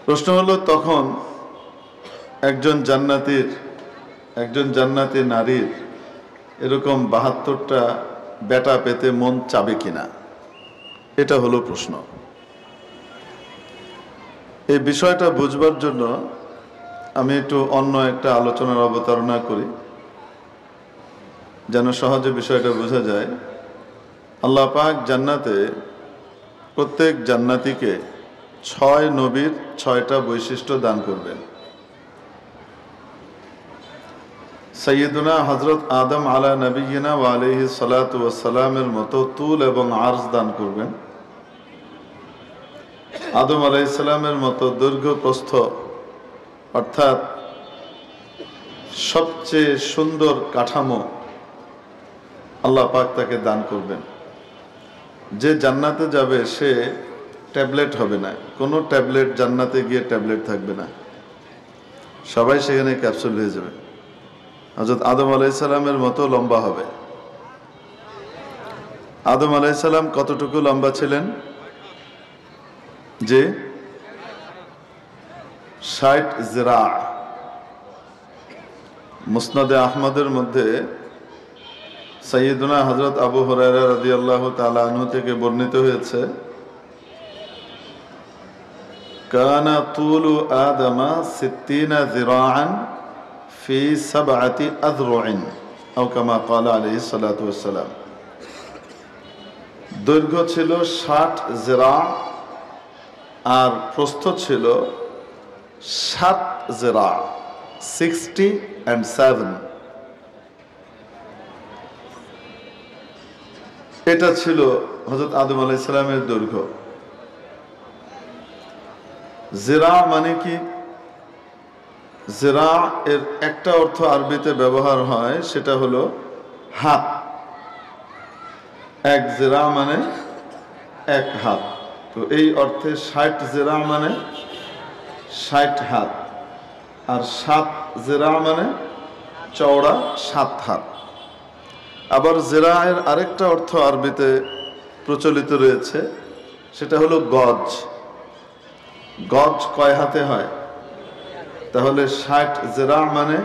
প্রশ্ন হলো, তখন একজন জান্নাতি নারীর এরকম 72টা বেটা পেতে মন চাবে কিনা, এটা হলো প্রশ্ন। এই বিষয়টা বুঝবার জন্য আমি একটু অন্য একটা আলোচনার অবতারণা করি, যেন সহজে বিষয়টা বোঝা যায়। আল্লাহ পাক জান্নাতে প্রত্যেক জান্নাতীকে 6 নবীর 6টা বৈশিষ্ট্য দান করবেন। সাইয়্যিদুনা হযরত আদম আলা নবিয়িনা ওয়া আলাইহিস সালাতু ওয়াস সালামের মতো তুল এবং আরজ দান করবেন। আদম আলাইহিস সালামের মতো দৈর্ঘ্য প্রস্থ, অর্থাৎ সবচেয়ে সুন্দর কাঠামো আল্লাহ পাক তাকে দান করবেন। যে জান্নাতে যাবে সে ট্যাবলেট হবে না, কোনো ট্যাবলেট, জান্নাতে গিয়ে ট্যাবলেট থাকবে না, সবাই সেখানে ক্যাপসুল হয়ে যাবে। হযরত আদম আলাইহিস সালামের মতো লম্বা হবে। আদম আলাইহিস সালাম কতটুকু লম্বা ছিলেন? যে 60 জিরা। মুসনাদে আহমদের মধ্যে সাইয়্যিদুনা হযরত আবু হুরায়রা রাদিয়াল্লাহু তাআলা আনহু থেকে বর্ণিত হয়েছে, কানা তুলু আদমা 60 জিরাআন ফি 7 আযরুইন আও কামা ক্বালা আলাইহিস সালাতু ওয়াস সালাম। দৈর্ঘ্য ছিল 60 জিরা আর প্রস্থ ছিল 7 জিরা, 60 and 7। এটা ছিল হযরত আদম আলাইহিস সালামের দৈর্ঘ্য। জিরা মানে কি? জিরা এর একটা অর্থ আরবিতে ব্যবহার হয়, সেটা হলো হাত। এক জিরা মানে এক হাত। তো এই অর্থে 60 জিরা মানে 60 হাত, আর 7 জিরা মানে চওড়া 7 হাত। আবার জিরা এর আরেকটা অর্থ আরবিতে প্রচলিত রয়েছে, সেটা হলো গজ। গজ কয় হাতে হয়? তাহলে 60 জিরা মানে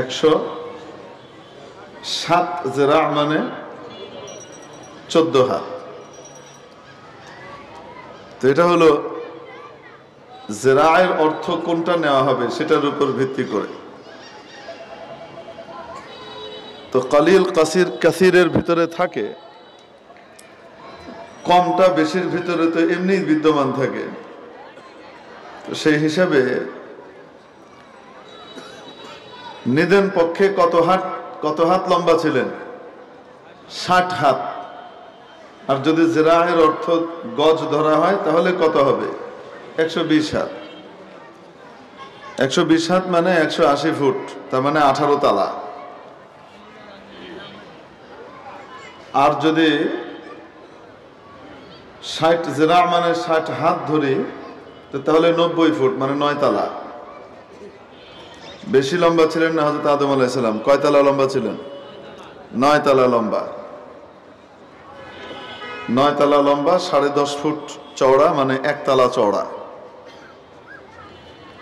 107 জিরা মানে 14 হাত। তো এটা হলো জিরায়ের অর্থ কোনটা নেওয়া হবে সেটার উপর ভিত্তি করে। তো কলিল, কাসির, কাসিরের ভিতরে থাকে, কমটা বেশির ভিতরে তো এমনি বিদ্যমান থাকে। তো সেই হিসাবে নিদেন পক্ষে কত হাত লম্বা ছিলেন? 60 হাত। আর যদি জিরায়ের অর্থ গজ ধরা হয় তাহলে কত হবে? 120 হাত। 120 হাত মানে 180 ফুট, তার মানে 18 তালা। আর যদি 60 জিরা মানে 60 হাত ধরি, তাহলে 90 ফুট মানে 9 তালা। বেশি লম্বা ছিলেন না হযরত আদম আলাইহিস সালাম? কয় তালা লম্বা ছিলেন? 9 তালা লম্বা। 9 তালা লম্বা, 10.5 ফুট চওড়া, মানে 1 তালা চওড়া।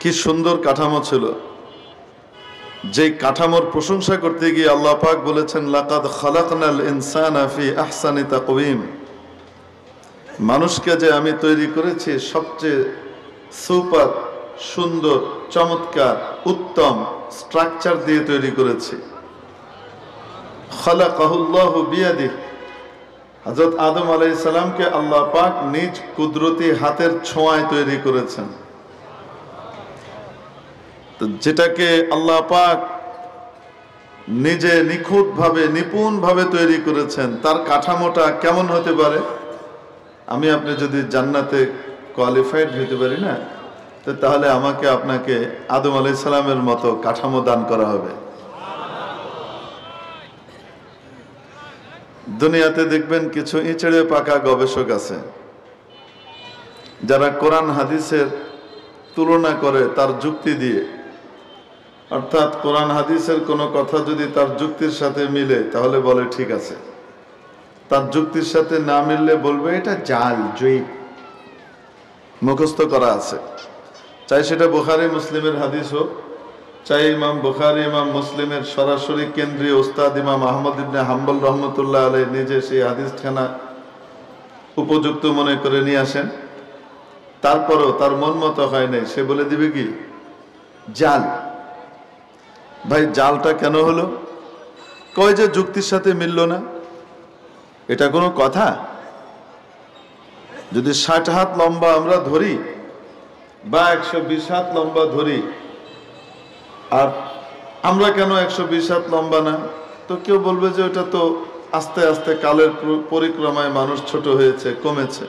কি সুন্দর কাঠামো ছিল! যে কাঠামোর প্রশংসা করতে গিয়ে আল্লাহ পাক বলেছেন, লাকাদ খালাকনাল ইনসানা ফি আহসানি তাকওয়িম। মানুষকে যে আমি তৈরি করেছি সবচেয়ে সুপার, সুন্দর, চমৎকার, উত্তম স্ট্রাকচার দিয়ে তৈরি করেছি। খালাকাহুল্লাহু বিয়াদিহি। হযরত আদম আলাইহিস সালামকে আল্লাহ পাক নিজ কুদরতি হাতের ছোঁয়ায় তৈরি করেছেন। তো যেটাকে আল্লাহ পাক নিজে নিখুঁতভাবে, নিপুণভাবে তৈরি করেছেন, তার কাঠামোটা কেমন হতে পারে? আমি আপনি যদি জান্নাতে কোয়ালিফাইড হতে পারি না, তো তাহলে আমাকে আপনাকে আদম আলাইহিস সালামের মতো কাঠামো দান করা হবে। দুনিয়াতে দেখবেন কিছু ইচড়ে পাকা গবেষক আছে, যারা কোরআন হাদিসের তুলনা করে তার যুক্তি দিয়ে। অর্থাৎ কোরআন হাদিসের কোনো কথা যদি তার যুক্তির সাথে মিলে তাহলে বলে ঠিক আছে, তার যুক্তির সাথে না মিললে বলবে এটা জাল, জয়ীব, মুখস্থ করা আছে, চাই সেটা বুখারী মুসলিমের হাদিস হোক, চাই ইমাম বুখারী ইমাম মুসলিমের সরাসরি কেন্দ্রীয় উস্তাদ ইমাম আহমদ ইবনে হাম্বল রহমতুল্লাহ আলাইহি নিজে সেই হাদিসখানা উপযুক্ত মনে করে নিয়ে আসেন, তারপরও তার মন মতো হয় নাই, সে বলে দিবে কি জাল। ভাই জালটা কেন হলো? কয় যে যুক্তির সাথে মিলল না। এটা কোনো কথা? যদি 60 হাত লম্বা আমরা ধরি বা 120 হাত লম্বা ধরি, আর আমরা কেন 120 হাত লম্বা না? তো কেউ বলবে যে ওটা তো আস্তে আস্তে কালের পরিক্রমায় মানুষ ছোট হয়েছে, কমেছে।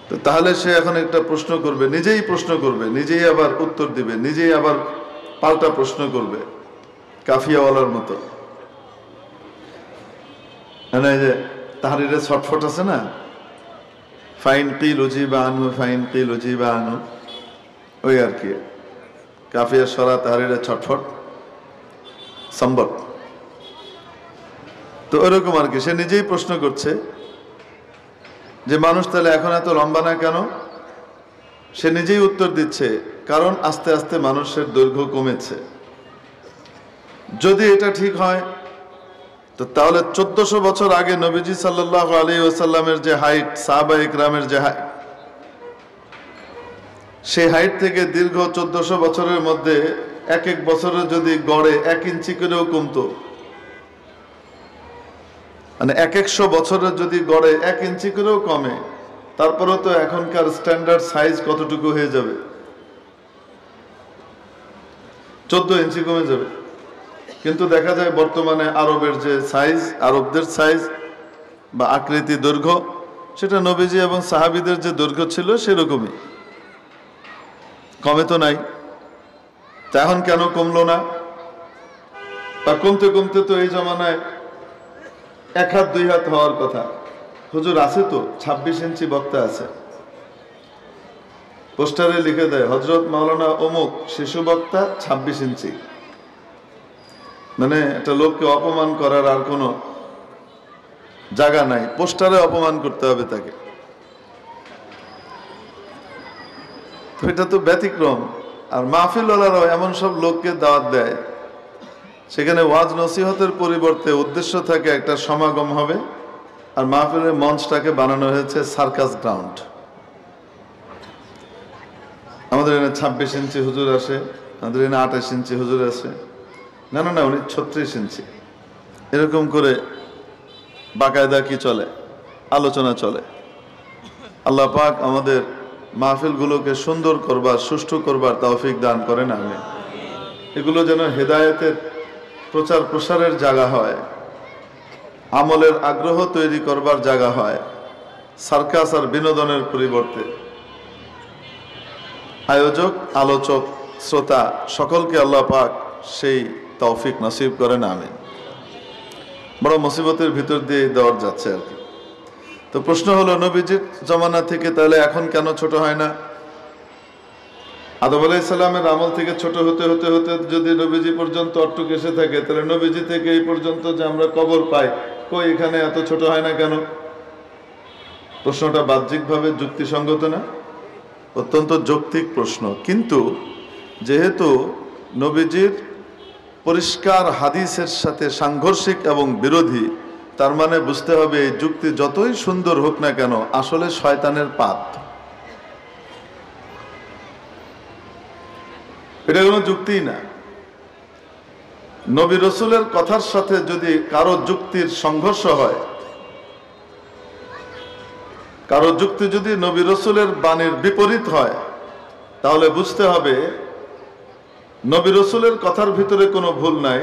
তো তাহলে সে এখন একটা প্রশ্ন করবে, নিজেই প্রশ্ন করবে, নিজেই আবার উত্তর দিবে, নিজেই আবার পাল্টা প্রশ্ন করবে, কাফিয়াওয়ালার মতো। মানে যে তাহরিরে ছটফট আছে না, ফাইন কিল উজিবা আনহু ফাইন কিল উজিবা আনহু, ওই আর কি কাফিয়া সরা তাহরিরে ছটফট সম্বট। তো ওরকম আর কি, সে নিজেই প্রশ্ন করছে যে মানুষ তাহলে এখন এত লম্বা না কেন? সে নিজেই উত্তর দিচ্ছে, কারণ আস্তে আস্তে মানুষের দৈর্ঘ্য কমেছে। যদি এটা ঠিক হয় তো তাহলে 1400 বছর আগে নবীজি সাল্লাল্লাহু আলাইহি ওয়াসাল্লামের যে হাইট, সাহাবায়ে ইকরামের যে হাইট, সেই হাইট থেকে দীর্ঘ 1400 বছরের মধ্যে এক এক বছরে যদি গড়ে 1 ইঞ্চি করেও কমতো, মানে 100 বছরের যদি গড়ে 1 ইঞ্চি করেও কমে, তারপরেও তো এখনকার স্ট্যান্ডার্ড সাইজ কতটুকু হয়ে যাবে? 14 ইঞ্চি কমে যাবে। কিন্তু দেখা যায় বর্তমানে আরবের যে সাইজ, আরবদের সাইজ বা আকৃতি দৈর্ঘ্য, সেটা নবীজি এবং সাহাবীদের যে দৈর্ঘ্য ছিল সেরকমই, কমে তো নাই। তা এখন কেন কমলো না? বা কমতে কমতে তো এই জমানায় 1 হাত 2 হাত হওয়ার কথা। হুজুর আছে তো 26 ইঞ্চি বক্তা আছে, পোস্টারে লিখে দেয় হযরত মাওলানা অমুক শিশু বক্তা 26 ইঞ্চি। মানে একটা লোককে অপমান করার আর কোনো জায়গা নাই, পোস্টারে অপমান করতে হবে তাকে। তো এটা তো ব্যতিক্রম। আর মাহফিলওয়ালারাও এমন সব লোককে দাওয়াত দেয়, সেখানে ওয়াজ নসিহতের পরিবর্তে উদ্দেশ্য থাকে একটা সমাগম হবে, আর মাহফিলের মঞ্চটাকে বানানো হয়েছে সার্কাস গ্রাউন্ড। আমাদের এখানে 26 ইঞ্চি হুজুর আসে, আমাদের এখানে 28 ইঞ্চি হুজুর আসে, না না না উনি 36 ইঞ্চি। এরকম করে বাকায়দা কি চলে, আলোচনা চলে। আল্লাহ পাক আমাদের মাহফিলগুলোকে সুন্দর করবার, সুষ্ঠু করবার তৌফিক দান করেন। আমিন। এগুলো যেন হেদায়েতের প্রচার প্রসারের জায়গা হয়, আমলের আগ্রহ তৈরি করবার জায়গা হয়, সার্কাস আর বিনোদনের পরিবর্তে। আয়োজক, আলোচক, শ্রোতা সকলকে আল্লাহ পাক সেই তৌফিক নসিব করেন। আমিন। বড় মুসিবতের ভিতর দিয়ে দৌড় যাচ্ছে আর কি। তো প্রশ্ন হলো, নবীজির জমানা থেকে তাহলে এখন কেন ছোট হয় না? আদম আলাইহিস সালামের আমল থেকে ছোট হতে হতে হতে যদি নবীজি পর্যন্ত অট্টুক এসে থাকে, তাহলে নবীজি থেকে এই পর্যন্ত যে আমরা কবর পাই, কই এখানে এত ছোট হয় না কেন? প্রশ্নটা বাহ্যিকভাবে যুক্তিসঙ্গত না? অত্যন্ত যৌক্তিক প্রশ্ন। কিন্তু যেহেতু নবীজির পরিষ্কার হাদিসের সাথে সাংঘর্ষিক এবং বিরোধী, তার মানে বুঝতে হবে এই যুক্তি যতই সুন্দর হোক না কেন আসলে শয়তানের পাত। এটা কোনো যুক্তিই না। নবী রসুলের কথার সাথে যদি কারো যুক্তির সংঘর্ষ হয়, কারো যুক্তি যদি নবী রসুলের বাণীর বিপরীত হয়, তাহলে বুঝতে হবে নবী রসুলের কথার ভিতরে কোনো ভুল নাই,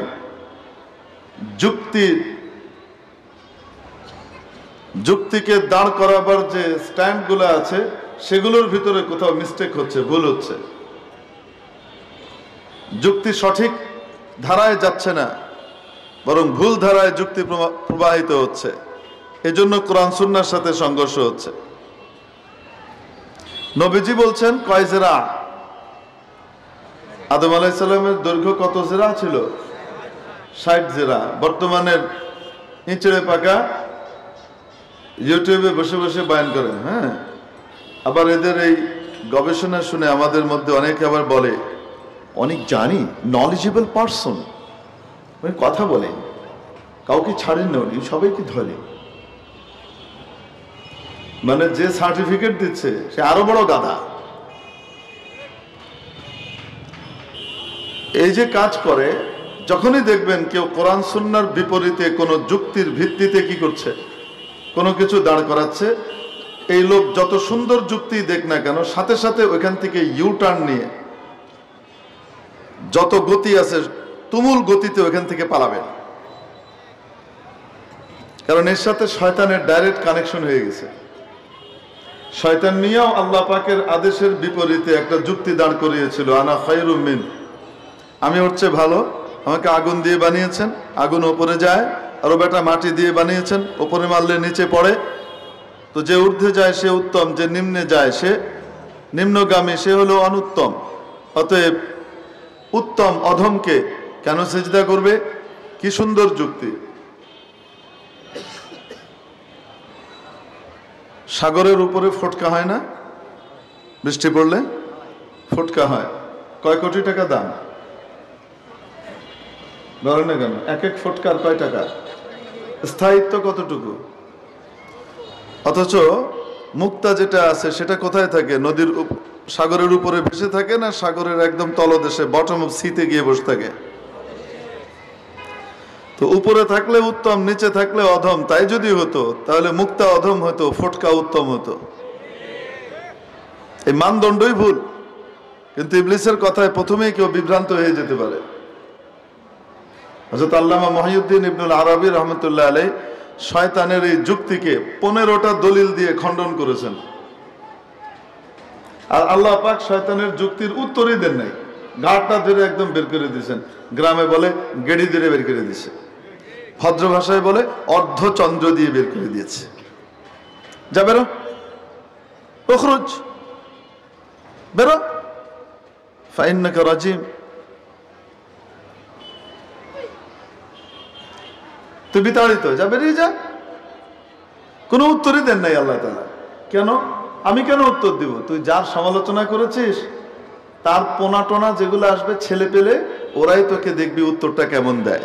যুক্তিকে দাঁড় করাবার যে স্ট্যান্ডগুলো আছে সেগুলোর ভিতরে কোথাও মিস্টেক হচ্ছে, ভুল হচ্ছে। যুক্তি সঠিক ধারায় যাচ্ছে না, বরং ভুল ধারায় যুক্তি প্রবাহিত হচ্ছে। এজন্য কোরআন সুন্নাহর সাথে সংঘর্ষ হচ্ছে। নবীজি বলছেন কয় জেরা? আদম আলাইহিস সালামের দৈর্ঘ্য কত জেরা ছিল? 60 জেরা। বর্তমানের ইঁচড়ে পাকা ইউটিউবে বসে বসে বয়ান করেন, হ্যাঁ, আবার এদের এই গবেষণা শুনে আমাদের মধ্যে অনেকে আবার বলে অনেক জানি, নলেজেবল পারসন, কথা বলেন, কাউকে ছাড়েন না উনি, সবাইকে ধরে। মানে যে সার্টিফিকেট দিচ্ছে সে আরো বড় গাধা। এই যে কাজ করে, যখনই দেখবেন কেউ কোরআন সুন্নাহর বিপরীতে কোনো যুক্তির ভিত্তিতে কি করছে, কোনো কিছু দাঁড় করাচ্ছে, এই লোক যত সুন্দর যুক্তি দেখ না কেন, সাথে সাথে ওইখান থেকে ইউ টার্ন নিয়ে যত গতি আছে তুমুল গতিতে ওইখান থেকে পালাবেন। কারণ এর সাথে শয়তানের ডাইরেক্ট কানেকশন হয়ে গেছে। শয়তান মিয়াও আল্লাহ পাকের আদেশের বিপরীতে একটা যুক্তি দাঁড় করিয়েছিল, আনা খায়রুম মিন, আমি হচ্ছে ভালো, আমাকে আগুন দিয়ে বানিয়েছেন, আগুন ওপরে যায়, আর ও বেটা মাটি দিয়ে বানিয়েছেন, ওপরে মারলে নিচে পড়ে, তো যে ঊর্ধ্বে যায় সে উত্তম, যে নিম্নে যায় সে নিম্নগামী, সে হলো অনুত্তম। অতএব উত্তম অধমকে কেন সিজদা করবে? কি সুন্দর যুক্তি। সাগরের উপরে ফটকা হয় না? বৃষ্টি পড়লে ফটকা হয়, কয় কোটি টাকা দাম? ধরেন না কেন, এক এক ফটকার কয় টাকা? স্থায়িত্ব কতটুকু? অথচ মুক্তা যেটা আছে সেটা কোথায় থাকে? নদীর সাগরের উপরে ভেসে থাকে না সাগরের একদম তলদেশে বটম অফ সিতে গিয়ে বসে থাকে? তো উপরে থাকলে উত্তম, নিচে থাকলে অধম। তাই যদি হতো তাহলে মুক্তা অধম হতো, ফটকা উত্তম হতো। এই মানদণ্ডই ভুল। কিন্তু ইবলিসের কথায় প্রথমেই কেউ বিভ্রান্ত হয়ে যেতে পারে। হযরত আল্লামা মহিউদ্দিন ইবনুল আরবি রহমতুল্লাহ আলাইহি শয়তানের এই যুক্তিকে 15টা দলিল দিয়ে খণ্ডন করেছেন। আর আল্লাহ পাক শয়তানের যুক্তির উত্তরই দেন নাই, ঘাটটা ধরে একদম বের করে দিয়েছেন। গ্রামে বলে গেড়ি ধরে বের করে দিয়েছে, ভদ্র ভাষায় বলে অর্ধচন্দ্র দিয়ে বের করে দিয়েছে। যা বেরো, উখরুজ, বেরো, ফাইন্নাকা রাজিম। তুই বিতাড়িত, যা, বেরিয়ে যা। কোনো উত্তরই দেন নাই আল্লাহ তাআলা। কেন? আমি কেন উত্তর দিব? তুই যার সমালোচনা করেছিস তার পোনা টোনা যেগুলো আসবে ছেলে পেলে, ওরাই তোকে দেখবি উত্তরটা কেমন দেয়।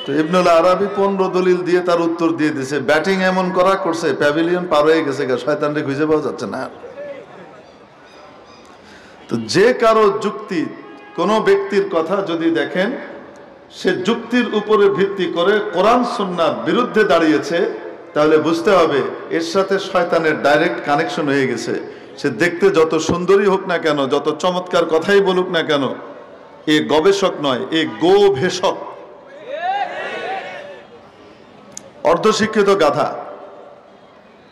তো ইবনুল আরবি 15 দলিল দিয়ে তার উত্তর দিয়ে দিছে। ব্যাটিং এমন করা করছে, প্যাভিলিয়ন পার হয়ে গেছে, শয়তানরে খুঁজে পাওয়া যাচ্ছে না। তো যে কারো যুক্তি, কোন ব্যক্তির কথা যদি দেখেন সে যুক্তির উপরে ভিত্তি করে কোরআন সুন্নাহর বিরুদ্ধে দাঁড়িয়েছে, তাহলে বুঝতে হবে এর সাথে শয়তানের ডাইরেক্ট কানেকশন হয়ে গেছে। সে দেখতে যত সুন্দরী হোক না কেন, যত চমৎকার কথাই বলুক না কেন, এ গবেষক নয়, এ গোভেষক, অর্ধশিক্ষিত গাধা।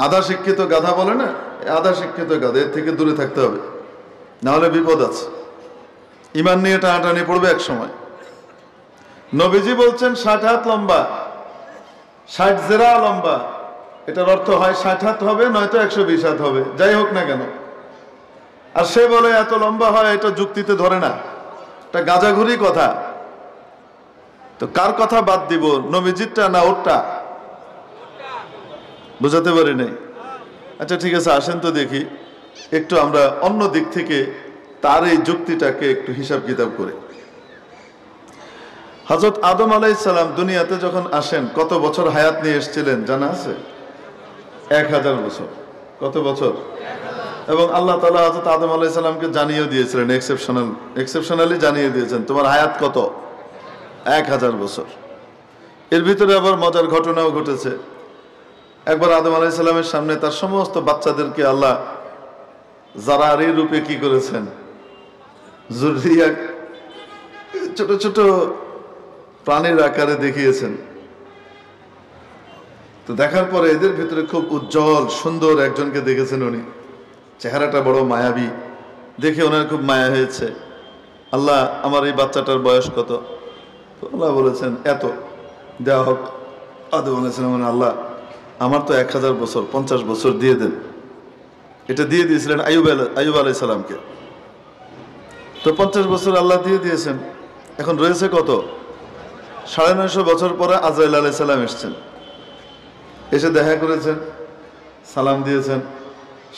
আধা শিক্ষিত গাধা বলে না, আধা শিক্ষিত গাধা, এর থেকে দূরে থাকতে হবে, না হলে বিপদ আছে। ইমান নিয়ে টানাটানি পড়বে এক সময়। নবীজি বলছেন 60 হাত লম্বা, 60 জেরা লম্বা। এটার অর্থ হয় 60 হাত হবে, নয়তো 120 হাত হবে, যাই হোক না কেন। আর সে বলে এত লম্বা হয়, এটা যুক্তিতে ধরে না, এটা গাঁজাঘুরি কথা। তো কার কথা বাদ দিব, নবীজিরটা না ওরটা? বুঝাতে পারি নাই। আচ্ছা ঠিক আছে, আসেন তো দেখি একটু আমরা অন্য দিক থেকে তার এই যুক্তিটাকে একটু হিসাব কিতাব করে। হযরত আদম আলাইহিস সালাম দুনিয়াতে যখন আসেন কত বছর হায়াত নিয়ে এসেছিলেন জানা আছে? 1000 বছর। কত বছর? এবং আল্লাহ তাআলা হযরত আদম আলাইহিস সালামকে জানিয়ে দিয়েছিলেন, এক্সেপশনালি জানিয়ে দিয়েছেন, তোমার হায়াত কত? 1000 বছর। এর ভিতরে আবার মজার ঘটনাও ঘটেছে। একবার আদম আলাইহিস সালামের সামনে তার সমস্ত বাচ্চাদেরকে আল্লাহ জারারি রূপে কি করেছেন? যুররিয়া, ছোট ছোট প্রাণীর আকারে দেখিয়েছেন। তো দেখার পরে এদের ভিতরে খুব উজ্জ্বল সুন্দর একজনকে দেখেছেন উনি, চেহারাটা বড় মায়াবী, দেখে ওনার খুব মায়া হয়েছে। আল্লাহ, আমার এই বাচ্চাটার বয়স কত? তো আল্লাহ বলেছেন এত, দেওয়া হোক। আদম আলাইহিস সালাম, আল্লাহ আমার তো 1000 বছর, 50 বছর দিয়ে দেন। এটা দিয়ে দিয়েছিলেন আইয়ুব আলাইহিস সালামকে। তো 50 বছর আল্লাহ দিয়ে দিয়েছেন। এখন রয়েছে কত? 950 বছর পরে আজরাইল আলাইহিস সালাম এসেছেন, এসে দেখা করেছেন, সালাম দিয়েছেন,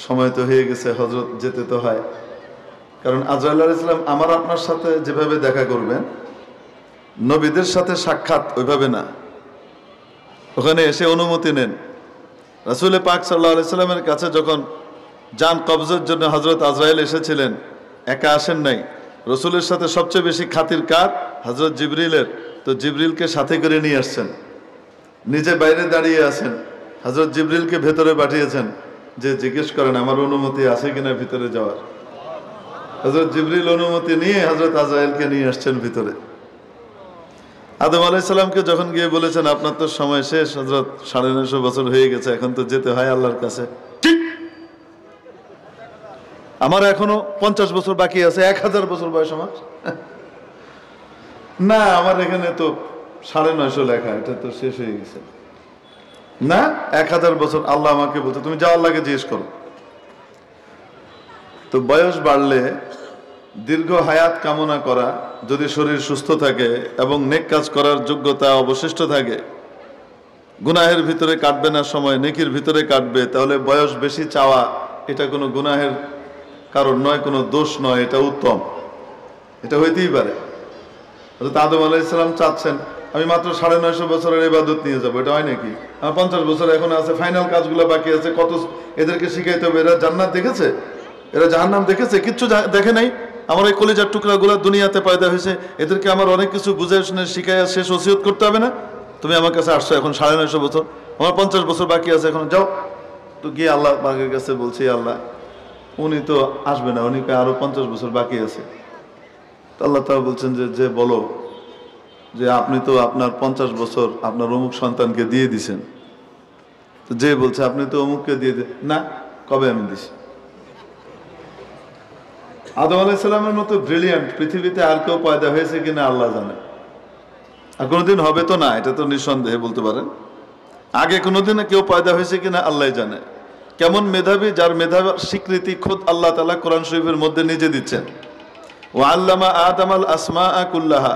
সময় তো হয়ে গেছে, হজরত যেতে তো হয়। কারণ আজরাইল আলাইহিস সালাম আমার আপনার সাথে যেভাবে দেখা করবেন, নবীদের সাথে সাক্ষাৎ ওইভাবে না। ওখানে এসে অনুমতি নেন। রাসূল পাক সাল্লাল্লাহু আলাইহি সাল্লামের কাছে যখন জান কবজের জন্য হজরত আজরাইল এসেছিলেন, একা আসেন নাই। রসুলের সাথে সবচেয়ে বেশি খাতির কার? হজরত জিবরিলের। তো জিবরিলকে সাথে করে নিয়ে আসছেন, নিজে বাইরে দাঁড়িয়ে আছেন, হজরত জিবরিলকে ভেতরে পাঠিয়েছেন যে জিজ্ঞেস করেন আমার অনুমতি আছে কিনা ভিতরে যাওয়ার। হজরত জিবরিল অনুমতি নিয়ে হজরত আজরাইলকে নিয়ে আসছেন ভিতরে। আদম আলাইহিস সালামকে যখন গিয়ে বলেছেন আপনার তো সময় শেষ, হজরত 950 বছর হয়ে গেছে, এখন তো যেতে হয় আল্লাহর কাছে। ঠিক, আমার এখনো 50 বছর বাকি আছে, 1000 বছর বয়স আমার। না, আমার এখানে তো 950 লেখা, এটা তো শেষ হয়ে গেছে। না, 1000 বছর। আল্লাহ আমাকে বলতো তুমি যাও, আল্লাহকে জিজ্ঞেস করো। তো বয়স বাড়লে দীর্ঘ হায়াত কামনা করা, যদি শরীর সুস্থ থাকে এবং নেক কাজ করার যোগ্যতা অবশিষ্ট থাকে, গুনাহের ভিতরে কাটবে না সময়, নেকির ভিতরে কাটবে, তাহলে বয়স বেশি চাওয়া এটা কোনো গুনাহের কারণ নয়, কোনো দোষ নয়, এটা উত্তম, এটা হইতেই পারে। আদম আলাইহিস সালাম চাচ্ছেন আমি মাত্র 950 বছরের ইবাদত নিয়ে যাবো, এটা হয় নাকি? আমার 50 বছর এখন আছে, ফাইনাল কাজগুলো বাকি আছে, কত এদেরকে শিখাইতে হবে। এরা জান্নাত দেখেছে, এরা জাহান্নাম দেখেছে? কিচ্ছু দেখে নাই। আমার এই কলিজার টুকরাগুলো দুনিয়াতে পয়দা হয়েছে, এদেরকে আমার অনেক কিছু বুঝাই শুনে শিখাইয়া শেষ ওসিয়ত করতে হবে না? তুমি আমার কাছে আসছো এখন 950 বছর, আমার 50 বছর বাকি আছে, এখন যাও। তো গিয়ে আল্লাহ পাকের কাছে বলছি আল্লাহ উনি তো আসবে না, উনি আরো 50 বছর বাকি আছে। তো আল্লাহ তাআলা বলছেন যে বলো যে আপনি তো আপনার 50 বছর আপনার অমুক সন্তানকে দিয়ে দিছেন। তো যে বলছে আপনি তো অমুককে দিয়ে না, কবে আমি দিছি? আদম আলাইহিস সালামের মতো ব্রিলিয়ান্ট পৃথিবীতে আর কেউ পয়দা হয়েছে কিনা আল্লাহ জানে, আর কোনোদিন হবে তো না, এটা তো নিঃসন্দেহে বলতে পারেন। আগে কোনোদিন কেউ পয়দা হয়েছে কিনা আল্লাহ জানে। কেমন মেধাবী, যার মেধার স্বীকৃতি খোদ আল্লাহ তাআলা কোরআন শরীফের মধ্যে নিজে দিচ্ছেন। ও আল্লামা আদমাল আসমা কুল্লাহা,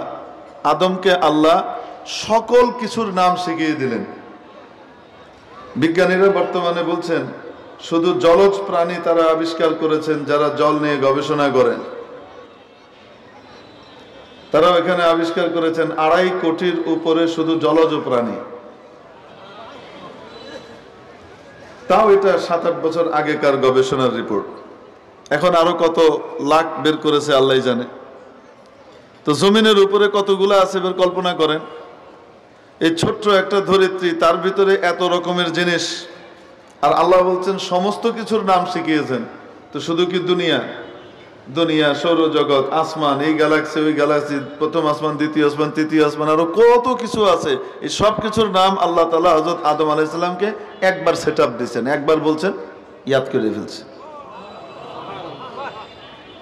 আদমকে আল্লাহ সকল কিছুর নাম শিখিয়ে দিলেন। বিজ্ঞানীরা বর্তমানে বলছেন শুধু জলজ প্রাণী তারা আবিষ্কার করেছেন, যারা জল নিয়ে গবেষণা করেন। তারাও এখানে আবিষ্কার করেছেন 2.5 কোটির উপরে শুধু জলজ প্রাণী। তাও এটা 7-8 বছর আগেকার গবেষণার রিপোর্ট। এখন আরো কত লাখ বের করেছে আল্লাহ জানে। তো জমিনের উপরে কতগুলো আছে বের কল্পনা করেন। এই ছোট্ট একটা ধরিত্রী, তার ভিতরে এত রকমের জিনিস, আর আল্লাহ বলছেন সমস্ত কিছুর নাম শিখিয়েছেন। তো শুধু কি দুনিয়া, দুনিয়া, সৌরজগৎ, আসমান, এই গ্যালাক্সি, ওই গ্যালাক্সি, প্রথম আসমান, দ্বিতীয় আসমান, তৃতীয় আসমান, আরো কত কিছু আছে। এই সব কিছুর নাম আল্লাহ তাআলা হযরত আদম আলাইহিস সালামকে একবার সেট আপ দিয়েছেন, একবার বলছেন, ইয়াদ করে ফেলছে,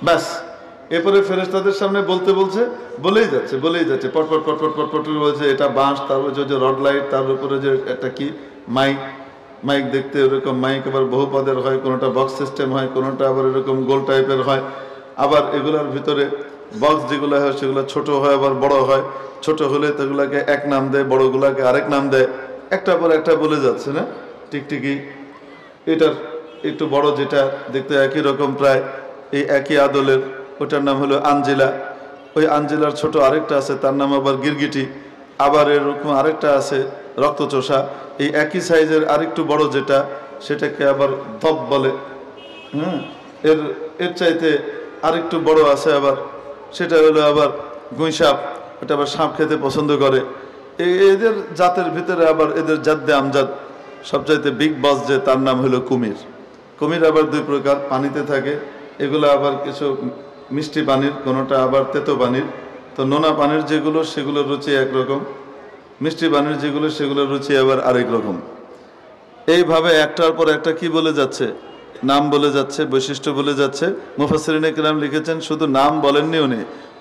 ব্যাস। এরপরে ফেরেশতাদের সামনে বলতে বলছে, বলেই যাচ্ছে পটপট পটপট পটপট বলছে এটা বাঁশ, তারপরে যে রড লাইট, তার উপরে যে একটা কি মাইক দেখতে ওরকম মাইক, আবার বহু পদের হয়, কোনোটা বক্স সিস্টেম হয়, কোনোটা আবার এরকম গোল টাইপের হয়। আবার এগুলোর ভিতরে বক্স যেগুলো হয় সেগুলো ছোট হয়, আবার বড় হয়। ছোট হলে সেগুলোকে এক নাম দেয়, বড়গুলোকে আরেক নাম দেয়। একটা পর একটা বলে যাচ্ছে না। টিকটিকি, এটার একটু বড় যেটা দেখতে একই রকম প্রায়, এই একই আদলের, ওটার নাম হলো আঞ্জিলা। ওই আঞ্জিলার ছোট আরেকটা আছে, তার নাম আবার গিরগিটি। আবার এরকম আরেকটা আছে রক্তচোষা। এই একই সাইজের আরেকটু বড় যেটা, সেটাকে আবার ধপ বলে। এর চাইতে আরেকটু বড় আছে আবার, সেটা হলো আবার গুঁইসাপ। এটা আবার সাপ খেতে পছন্দ করে। এদের জাতের ভিতরে আবার এদের জাদ্দে আমজাদ সবচাইতে বিগ বস যে, তার নাম হলো কুমির। কুমির আবার 2 প্রকার, পানিতে থাকে। এগুলো আবার কিছু মিষ্টি পানির, কোনোটা আবার তেতো পানির। তো নোনা পানির যেগুলো সেগুলোর রুচি একরকম, মিষ্টি পানির যেগুলো সেগুলোর রুচি আবার আরেক রকম। এইভাবে একটার পর একটা কি বলে যাচ্ছে, নাম বলে যাচ্ছে, বৈশিষ্ট্য বলে যাচ্ছে। মুফাসসিরিনে কেরাম লিখেছেন শুধু নাম বলেননি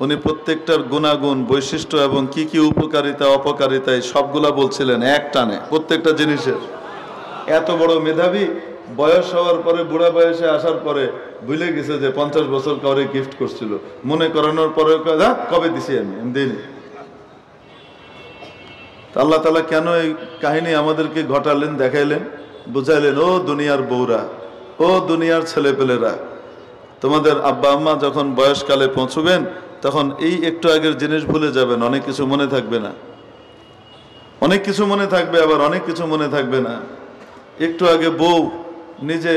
উনি প্রত্যেকটার গুণাগুণ, বৈশিষ্ট্য এবং কি কি উপকারিতা অপকারিতা সবগুলা বলছিলেন এক টানে, প্রত্যেকটা জিনিসের। এত বড় মেধাবী, বয়স হওয়ার পরে, বুড়া বয়সে আসার পরে ভুলে গেছে যে 50 বছর কাউরে গিফট করছিল। মনে করানোর পরে কবে দিছি আমি দিইনি। আল্লাহ তাআলা কেন এই কাহিনী আমাদেরকে ঘটালেন, দেখাইলেন, বুঝাইলেন, ও দুনিয়ার বউরা, ও দুনিয়ার ছেলেপেলেরা, তোমাদের আব্বা আম্মা যখন বয়সকালে পৌঁছবেন তখন এই একটু আগের জিনিস ভুলে যাবেন, অনেক কিছু মনে থাকবে না। অনেক কিছু মনে থাকবে, আবার অনেক কিছু মনে থাকবে না। একটু আগে বউ নিজে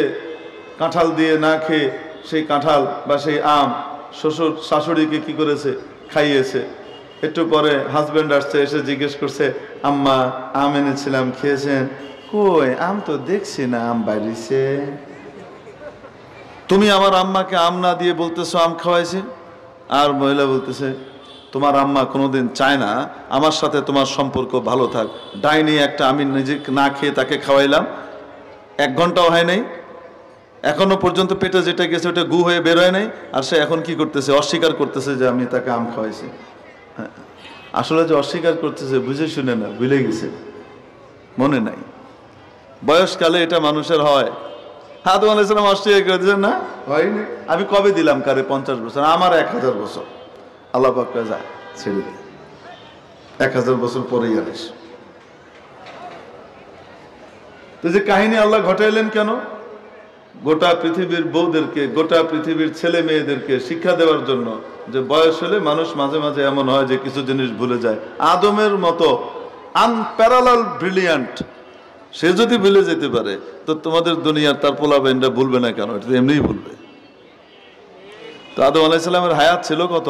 কাঁঠাল দিয়ে না খেয়ে সেই কাঁঠাল বা সেই আম শ্বশুর শাশুড়িকে কি করেছে, খাইয়েছে। একটু পরে হাজব্যান্ড আসছে, এসে জিজ্ঞেস করছে, আম্মা আম এনেছিলাম, খেয়েছেন? কই, আম তো দেখছি না, আম বাইরেছে। তুমি আমার আম্মাকে আম না দিয়ে বলতেছো আম খাওয়াইছি। আর মহিলা বলতেছে, তোমার আম্মা কোনোদিন চায় না আমার সাথে তোমার সম্পর্ক ভালো থাক। ডাইনি একটা, আমি নিজে না খেয়ে তাকে খাওয়াইলাম, 1 ঘন্টাও হয় নাই, এখনো পর্যন্ত পেটে যেটা গেছে ওটা গু হয়ে বেরোয় নাই, আর সে এখন কি করতেছে, অস্বীকার করতেছে যে আমি তাকে আম খাওয়াইছি। আসলে যে অস্বীকার করতেছে বুঝে শুনে না, ভুলে গেছে, মনে নাই। বয়সকালে এটা মানুষের হয়। আদম আলাইহিস সালাম অস্বীকার করে দিয়েছেন, না হয়নি। আমি কবে দিলাম কারে 50 বছর, আমার 1000 বছর। আল্লাহ পাক কয়, যা ছেড়ে দে, 1000 বছর পরেই আনিস। তো যে কাহিনী আল্লাহ ঘটাইলেন কেন? গোটা পৃথিবীর বউদেরকে, গোটা পৃথিবীর ছেলে মেয়েদেরকে শিক্ষা দেওয়ার জন্য, যে বয়স হলে মানুষ মাঝে মাঝে এমন হয় যে কিছু জিনিস ভুলে যায়। আদমের মতো আনপ্যারালাল ব্রিলিয়ান্ট সে যদি ভুলে যেতে পারে, তো তোমাদের দুনিয়ার তার পোলাবেনটা ভুলবে না কেন? এটা এমনিই ভুলবে। তো আদম আলাইহিস সালামের হায়াত ছিল কত?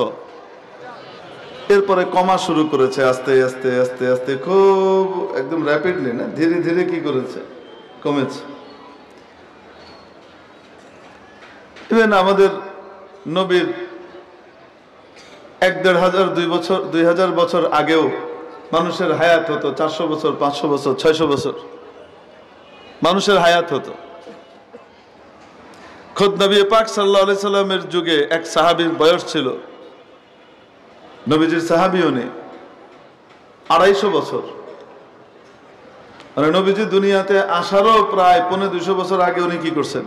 এরপরে কমা শুরু করেছে আস্তে আস্তে আস্তে আস্তে, খুব একদম র্যাপিডলি না, ধীরে ধীরে কি করেছে, কমেছে। ইভেন আমাদের নবীর 1-1.5 2 বছর 2000 বছর আগেও মানুষের হায়াত হতো 400 বছর, 500 বছর, 600 বছর মানুষের হায়াত হতো। খোদ নবী পাক সাল্লাল্লাহু আলাইহি সাল্লামের যুগে এক সাহাবীর বয়স ছিল, নবীজির সাহাবী উনি, 250 বছর। মানে নবীজি দুনিয়াতে আসারও প্রায় 250 বছর আগে উনি কি করছেন,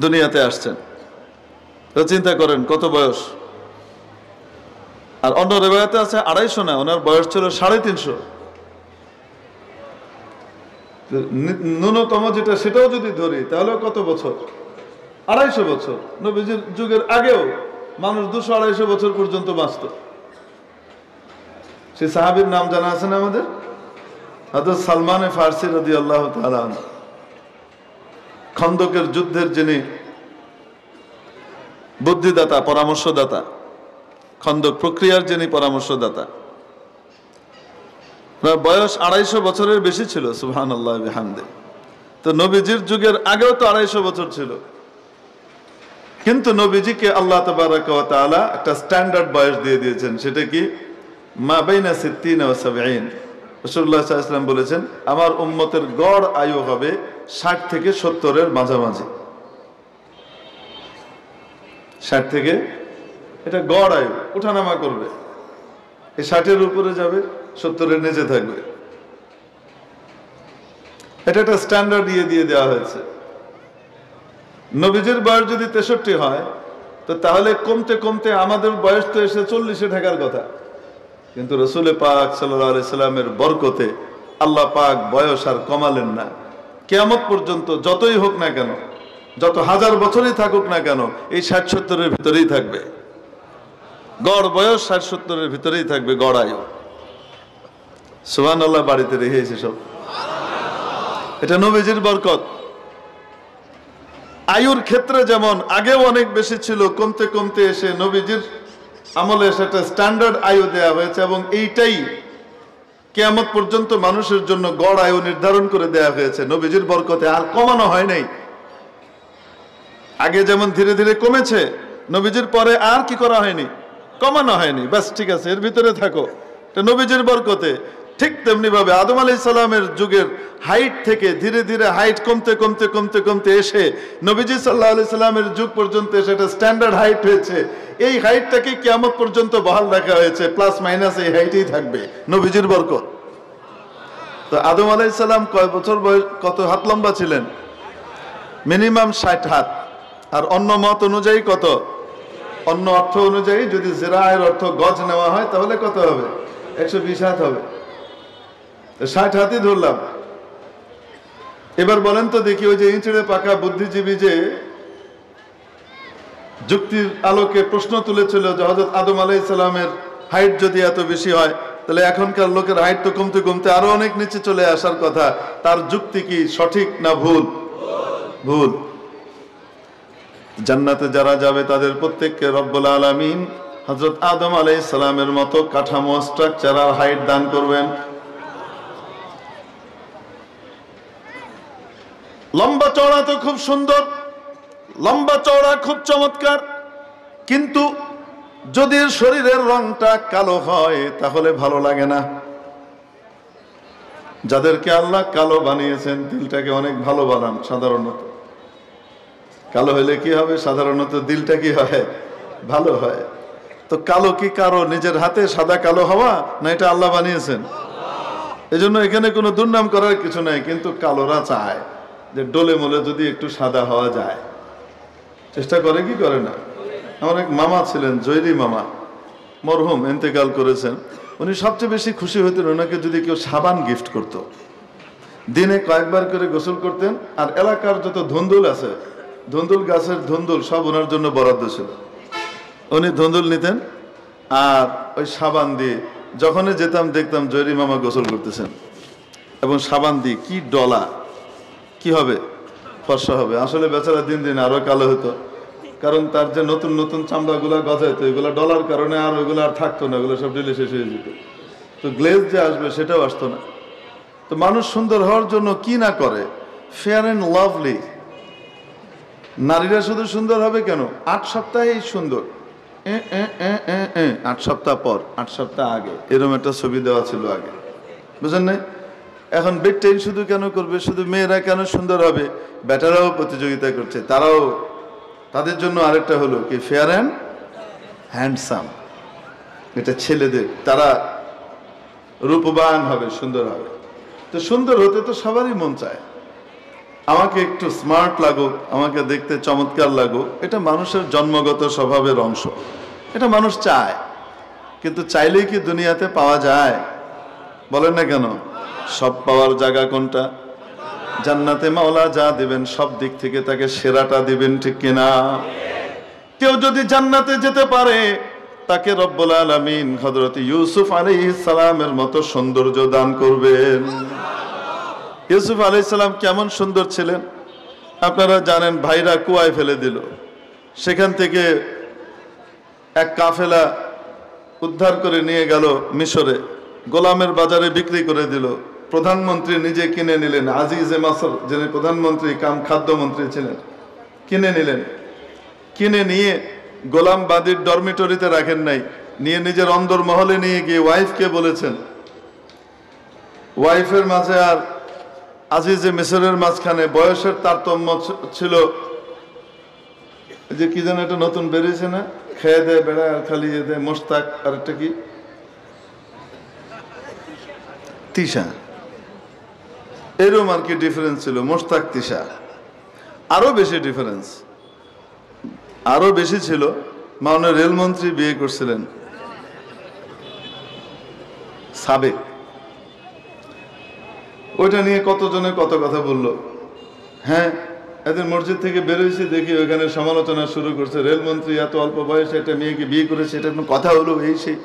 দুনিয়াতে আসছেন। তো চিন্তা করেন কত বয়স। আর অন্য রিওয়ায়াতে আছে 250 না, ওনার বয়স ছিল 350। ন্যূনতম যেটা সেটাও যদি ধরি তাহলে কত বছর, 250 বছর। নবীজির যুগের আগেও মানুষ 200-250 বছর পর্যন্ত বাঁচত। সে সাহাবীর নাম জানা আছে না আমাদের? হযরত সালমান ফারসি রাদিয়াল্লাহু তাআলা আনহু, খন্দকের যুদ্ধের যিনি বুদ্ধিদাতা, পরামর্শদাতা, খন্দক প্রক্রিয়ার যিনি পরামর্শদাতা, বয়স 250 বছরের বেশি ছিল। সুবহানাল্লাহ বিহামদিহি। তো নবীজির যুগের আগেও তো 250 বছর ছিল, কিন্তু নবীজিকে আল্লাহ তাবারাকা ওয়া তাআলা একটা স্ট্যান্ডার্ড বয়স দিয়ে দিয়েছেন। সেটা কি? মা বাইনা 60 ওয়া 70। রাসূলুল্লাহ সাল্লাল্লাহু আলাইহি ওয়াসাল্লাম বলেছেন, আমার উম্মতের গড় আয়ু হবে 60 থেকে 70 এর মাঝামাঝি। 60 থেকে, এটা গড় আয়ু, ওঠানামা করবে। এই 60 এর উপরে যাবে, 70 এর নিচে থাকবে। এটা একটা স্ট্যান্ডার্ড দিয়ে দেওয়া হয়েছে। নবীজির বয়স যদি 63 হয়, তো তাহলে কমতে কমতে আমাদের বয়স তো এসে 40-এ ঠেকার কথা। কিন্তু রাসূল পাক সাল্লাল্লাহু আলাইহি সাল্লামের বরকতে আল্লাহ পাক বয়স আর কমালেন না। কিয়ামত পর্যন্ত যতই হোক না কেন, যত হাজার বছরই থাকুক না কেন, এই 60-70 এর ভিতরেই থাকবে। গড় বয়স 60-70 এর ভিতরেই থাকবে, গড় আয়ু। সুবহানাল্লাহ, বাড়িতে রেখেছে সব। এটা নবীজির বরকত। আয়ুর ক্ষেত্রে যেমন আগেও অনেক বেশি ছিল, কমতে কমতে এসে নবীজির আমলে সেটা স্ট্যান্ডার্ড আয়ু দেয়া হয়েছে, এবং এইটাই কিয়ামত পর্যন্ত মানুষের জন্য গড় আয়ু নির্ধারণ করে দেয়া হয়েছে নবীজির বরকতে। আর কমানো হয় নাই। আগে যেমন ধীরে ধীরে কমেছে, নবীজির পরে আর কি করা হয়নি, কমানো হয়নি। ব্যাস, ঠিক আছে, এর ভিতরে থাকো, এটা নবীজির বরকতে। ঠিক তেমনি ভাবে আদম আলাইহিস সালামের যুগের হাইট থেকে ধীরে ধীরে হাইট কমতে কমতে কমতে কমতে এসে নবীজি সাল্লাল্লাহু আলাইহি সাল্লামের যুগ পর্যন্ত এসে এটা স্ট্যান্ডার্ড হাইট হয়েছে। এই হাইটটাকে কিয়ামত পর্যন্ত বহাল রাখা হয়েছে, প্লাস মাইনাস এই হাইটেই থাকবে, নবীজির বরকত। তো আদম আলাইহিস সালাম কয় বছর বয়স, কত হাত লম্বা ছিলেন? মিনিমাম 60 হাত। আর অন্য মত অনুযায়ী কত? অন্য অর্থ অনুযায়ী যদি জিরায়ের অর্থ গজ নেওয়া হয় তাহলে কত হবে? 120 হাত হবে। 60 হাতই ধরলাম। এবার বলেন তো দেখি, ওই যে ইঁচড়ে পাকা বুদ্ধিজীবী যে যুক্তির আলোকে প্রশ্ন তুলেছিল যে হযরত আদম আলাইহিস সালামের হাইট যদি এত বেশি হয়, তাহলে এখনকার লোকের হাইট তো কমতে কমতে আরো অনেক নিচে চলে আসার কথা। তার যুক্তি কি সঠিক না ভুল? ভুল। জান্নাতে যারা যাবে তাদের প্রত্যেককে রব্বুল আলামিন হযরত আদম আলাইহিস সালামের মতো কাঠামো, স্ট্রাকচার আর হাইট দান করবেন। লম্বা চওড়া তো খুব সুন্দর, লম্বা চওড়া খুব চমৎকার, কিন্তু যদি শরীরের রংটা কালো হয় তাহলে ভালো লাগে না। যাদেরকে আল্লাহ কালো বানিয়েছেন দিলটাকে অনেক ভালো বানান। সাধারণত কালো হইলে কি হবে? সাধারণত দিলটা কি হয়? ভালো হয়। তো কালো কি কারো নিজের হাতে সাদা কালো হওয়া, না এটা আল্লাহ বানিয়েছেন? এজন্য এখানে কোনো দুর্নাম করার কিছু নাই, কিন্তু কালোরা চায় যে ডোলে মোলে যদি একটু সাদা হওয়া যায়, চেষ্টা করে কি করে না? আমার এক মামা ছিলেন, জয়রি মামা, মরহুম, ইন্তেকাল করেছেন। উনি সবচেয়ে বেশি খুশি হতেন ওনাকে যদি কেউ সাবান গিফট করত। দিনে কয়েকবার করে গোসল করতেন, আর এলাকার যত ধুন্দুল আছে, ধুন্দুল গাছের ধুন্দুল সব ওনার জন্য বরাদ্দ ছিল। উনি ধুন্দুল নিতেন আর ওই সাবান দিয়ে যখনই যেতাম দেখতাম জয়রি মামা গোসল করতেছেন, এবং সাবান দিয়ে কি ডলা, কি হবে? ফর্সা হবে। আসলে বেচারা দিন দিন আরো কালো হতো, কারণ তার যে নতুন নতুন চামড়াগুলা গজাইতো, এগুলো ডলার কারণে আর ওইগুলো আর থাকতো না, ওগুলো সব ডেলে শেষ হয়ে যেত। তো গ্লেজ যে আসবে সেটাও আসতো না। তো মানুষ সুন্দর হওয়ার জন্য কি না করে, ফেয়ার অ্যান্ড লাভলি। নারীরা শুধু সুন্দর হবে কেন? 8 সপ্তাহেই সুন্দর, 8 সপ্তাহ পর, 8 সপ্তাহ আগে, এরকম একটা ছবি দেওয়া ছিল আগে, বুঝেন না? এখন বেটেন শুধু কেন করবে? শুধু মেয়েরা কেন সুন্দর হবে? বেটারাও প্রতিযোগিতা করছে, তারাও, তাদের জন্য আরেকটা হলো কি, ফেয়ার অ্যান্ড হ্যান্ডসাম। এটা ছেলেদের, তারা রূপবান হবে, সুন্দর হবে। তো সুন্দর হতে তো সবারই মন চায়। আমাকে একটু স্মার্ট লাগুক, আমাকে দেখতে চমৎকার লাগুক, এটা মানুষের জন্মগত স্বভাবের অংশ, এটা মানুষ চায়। কিন্তু চাইলেই কি দুনিয়াতে পাওয়া যায়? বলেন না কেন? সব পাওয়ার জায়গা কোনটা? জান্নাতে মাওলা যা দিবেন সব দিক থেকে তাকে সেরাটা দিবেন, ঠিক কিনা? কেউ যদি জান্নাতে যেতে পারে তাকে রব্বুল আলামিন হযরত ইউসুফ আলাইহিস সালামের মতো সৌন্দর্য দান করবেন। ইউসুফ আলাইহিস সালাম কেমন সুন্দর ছিলেন আপনারা জানেন। ভাইরা কুয়ায় ফেলে দিল, সেখান থেকে এক কাফেলা উদ্ধার করে নিয়ে গেল মিশরে, গোলামের বাজারে বিক্রি করে দিল। প্রধানমন্ত্রী নিজে কিনে নিলেন, আজিজে মাসর যিনি প্রধানমন্ত্রী কাম খাদ্যমন্ত্রী ছিলেন, কিনে নিলেন। কিনে নিয়ে গোলাম বাদীর ডরমিটরিতে রাখেন নাই, নিয়ে নিজের অন্দর মহলে নিয়ে গিয়ে ওয়াইফকে বলেছেন। ওয়াইফের মাঝে আর আজিজে মিসরের মাঝখানে বয়সের তারতম্য ছিল। যে কি যেন একটা নতুন বেরিয়েছে না, খেয়ে দেয় বেড়ায় আর খালি দেয় মোস্তাক, আর একটা কি তিশা, এরকম আর কি ডিফারেন্স ছিল। মোস্তাক তিশা আরো বেশি ডিফারেন্স, আরো বেশি ছিল। মাননীয় রেলমন্ত্রী বিয়ে করছিলেন সাবেক, ওইটা নিয়ে কতজনে কত কথা বললো। হ্যাঁ, এদের মসজিদ থেকে বেরোইছে দেখি ওইখানে সমালোচনা শুরু করছে, রেলমন্ত্রী এত অল্প বয়সে একটা মেয়েকে বিয়ে করেছে, এটা কোনো কথা হলো? এই সেই।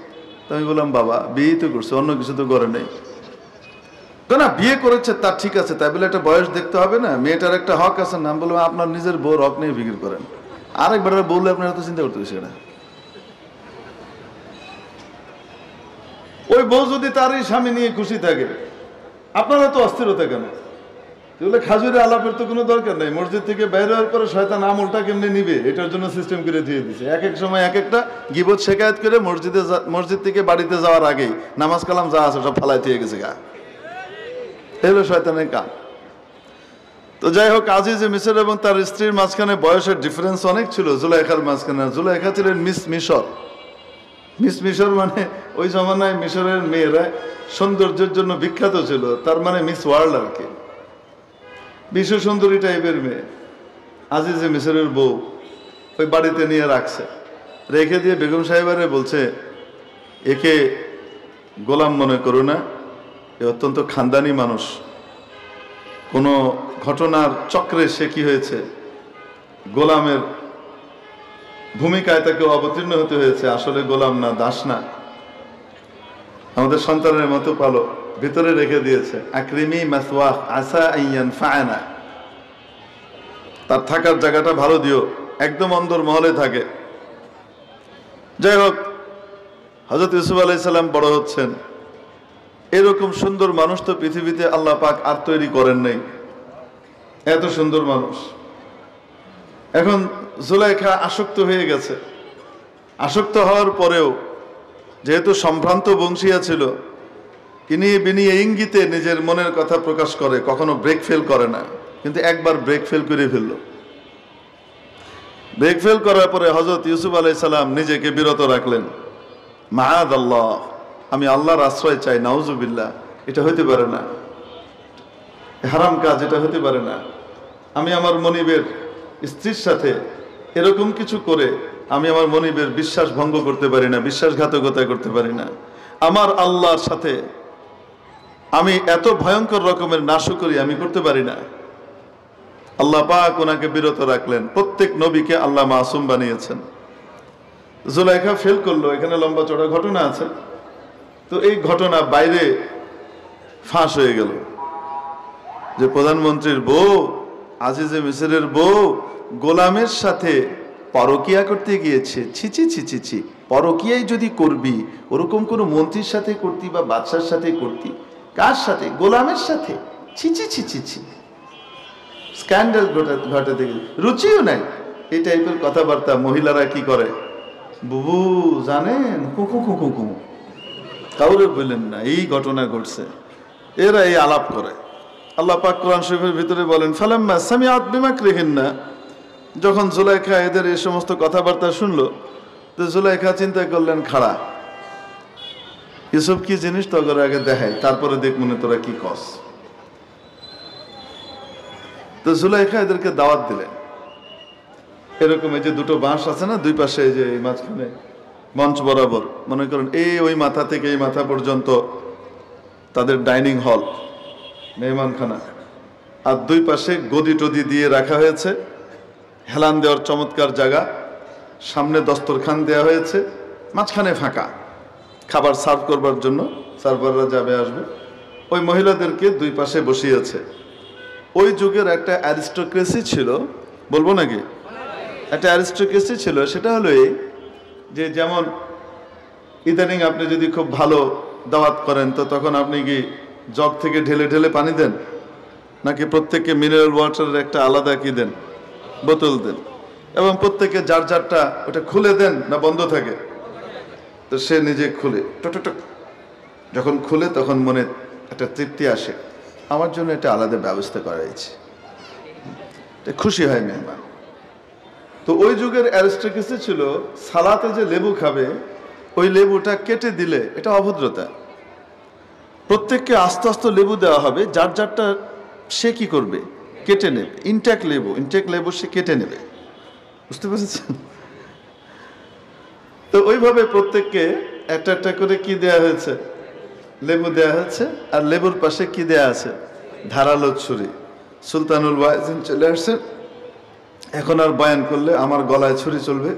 তো আমি বললাম, বাবা বিয়েই তো করছে, অন্য কিছু তো করে নেই। না, বিয়ে করেছে তার ঠিক আছে, তাই বলে একটা বয়স দেখতে হবে না? মেয়েটার একটা হক আছে। নাম বললাম, আপনার নিজের বউর হক নিয়ে ফিকির করেন, আরেকবার বললে আপনারা তো চিন্তা করতে সেটা। ওই বউ যদি তারই স্বামী নিয়ে খুশি থাকে, আপনারা তো অস্থিরতা কেন? এগুলো খাজুরে আলাপের তো কোনো দরকার নেই। মসজিদ থেকে বাইরে হওয়ার পরে শয়তান আমলটা কেমনি নিবে এটার জন্য সিস্টেম করে দিয়ে দিছে। এক এক সময় এক একটা গিবত শেখায়ত করে মসজিদ থেকে বাড়িতে যাওয়ার আগেই নামাজ কালাম যা আছে সব ফালাই দিয়ে গেছে গা। এগুলো শয়তানের কাম। তো যাই হোক, আজিজে মিসর এবং তার স্ত্রীর মাঝখানে বয়সের ডিফারেন্স অনেক ছিল। জুলাইখার মাঝখানে, জুলাইখা ছিলেন মিস মিশর। মিস মিশর মানে ওই জমানায় মিশরের মেয়েরা সৌন্দর্যের জন্য বিখ্যাত ছিল, তার মানে মিস ওয়ার্ল্ড আর কি, বিশ্ব সুন্দরী টাইপের মেয়ে। আজিজে মিসরের বউ ওই বাড়িতে নিয়ে রাখছে, রেখে দিয়ে বেগম সাহেবারে বলছে, একে গোলাম মনে করো না, এ অত্যন্ত খানদানি মানুষ, কোনো ঘটনার চক্রে সে কি হয়েছে, গোলামের ভূমিকায় তাকে অবতীর্ণ হতে হয়েছে। আসলে গোলাম না, দাস না, আমাদের সন্তানের মতো পালো, ভিতরে রেখে দিয়েছে। আকরিমি মাসওয়াহ আসা আইয়ান ফায়না, তার থাকার জায়গাটা ভালো দিও, একদম অন্দর মহলে থাকে। যাই হোক, হযরত ইউসুফ আলাইহিস সালাম বড় হচ্ছেন। এরকম সুন্দর মানুষ তো পৃথিবীতে আল্লাহ পাক আর তৈরি করেন নাই, এত সুন্দর মানুষ। এখন জুলাইখা আসক্ত হয়ে গেছে। আসক্ত হওয়ার পরেও যেহেতু সম্ভ্রান্ত বংশীয়া ছিল, কিনিয়ে বিনিয়ে ইঙ্গিতে নিজের মনের কথা প্রকাশ করে, কখনো ব্রেক ফেল করে না। কিন্তু একবার ব্রেক ফেল করে ফেলল। ব্রেক ফেল করার পরে হযরত ইউসুফ আলাইহিস সালাম নিজেকে বিরত রাখলেন। মাআদাল্লাহ, আমি আল্লাহর আশ্রয় চাই, নাউজুবিল্লাহ, এটা হতে পারে না, হারাম কাজ, এটা হতে পারে না। আমি আমার মনিবের স্ত্রীর সাথে এরকম কিছু করে আমি আমার মনিবের বিশ্বাস ভঙ্গ করতে পারি না, বিশ্বাসঘাতকতা করতে পারি না। আমার আল্লাহর সাথে আমি এত ভয়ঙ্কর রকমের নাশকরি আমি করতে পারি না। আল্লাহ পাক ওনাকে বিরত রাখলেন। প্রত্যেক নবীকে আল্লাহ মাসুম বানিয়েছেন। জুলাইখা ফেল করলো, এখানে লম্বা চড়া ঘটনা আছে। তো এই ঘটনা বাইরে ফাঁস হয়ে গেল যে প্রধানমন্ত্রীর বউ, আজিজে মিসরের বউ গোলামের সাথে পরকিয়া করতে গিয়েছে। ছিচি ছিচি ছি, পরকিয়াই যদি করবি ওরকম কোনো মন্ত্রীর সাথে করতি বা বাদশার সাথে করতি, কার সাথে? গোলামের সাথে। ছিচি ছিচি ছি, স্ক্যান্ডাল ঘটাতে গেছে, রুচিও নাই। এই টাইপের কথাবার্তা মহিলারা কি করে, বুবু জানেন, কুকু কুকু কুকু, কাউরে বললেন না, এই ঘটনা ঘটছে। এরা এই আলাপ করে। আল্লাহ পাক কোরআন শরীফের ভিতরে বলেন, ফালাম্মা সামিআত বিমাকরিহিন্না, যখন জুলাইখা এদের এই সমস্ত কথাবার্তা শুনলো, তো জুলাইখা চিন্তা করলেন, খাড়া ইউসুফ কি জিনিস তো আগে দেখাই, তারপরে দেখ মনে তোরা কি কস। তো জুলাইখা এদেরকে দাওয়াত দিলেন। এরকম এই যে দুটো বাঁশ আছে না দুই পাশে, এই যে এই মাঝখানে মঞ্চ বরাবর, মনে করেন এই ওই মাথা থেকে এই মাথা পর্যন্ত তাদের ডাইনিং হল, মেহমানখানা, আর দুই পাশে গদি টদি দিয়ে রাখা হয়েছে, হেলান দেওয়ার চমৎকার জায়গা, সামনে দস্তরখান দেওয়া হয়েছে, মাঝখানে ফাঁকা, খাবার সার্ভ করবার জন্য সার্ভাররা যাবে আসবে। ওই মহিলাদেরকে দুই পাশে বসিয়েছে। ওই যুগের একটা অ্যারিস্টোক্রেসি ছিল, বলবো নাকি? একটা অ্যারিস্টোক্রেসি ছিল। সেটা হলো এই যে, যেমন ইদানিং আপনি যদি খুব ভালো দাওয়াত করেন, তো তখন আপনি কি জগ থেকে ঢেলে ঢেলে পানি দেন, নাকি প্রত্যেককে মিনারেল ওয়াটারের একটা আলাদা কি দেন, বোতল দেন, এবং প্রত্যেকে যার যারটা ওটা খুলে দেন না বন্ধ থাকে? তো সে নিজে খুলে টক যখন খুলে তখন মনে একটা তৃপ্তি আসে, আমার জন্য এটা আলাদা ব্যবস্থা করা হয়েছে, খুশি হয় মেহমান। তো ওই যুগের অ্যারিস্টোক্রেসি ছিল, সালাতে যে লেবু খাবে ওই লেবুটা কেটে দিলে এটা অভদ্রতা। প্রত্যেককে আস্তে আস্তে লেবু দেওয়া হবে, যার যারটা সে কি করবে, কেটে নেবে। ইনটেক লেবু সে কেটে নেবে, বুঝতে পেরেছেন? তো ওইভাবে প্রত্যেককে একটা একটা করে কি দেয়া হয়েছে, লেবু দেয়া হয়েছে। আর লেবুর পাশে কি দেয়া আছে, ধারালো ছুরি। সুলতানুল ওয়াইজিন চলে আসছে, এখন আর বয়ান করলে আমার গলায় ছুরি চলবে,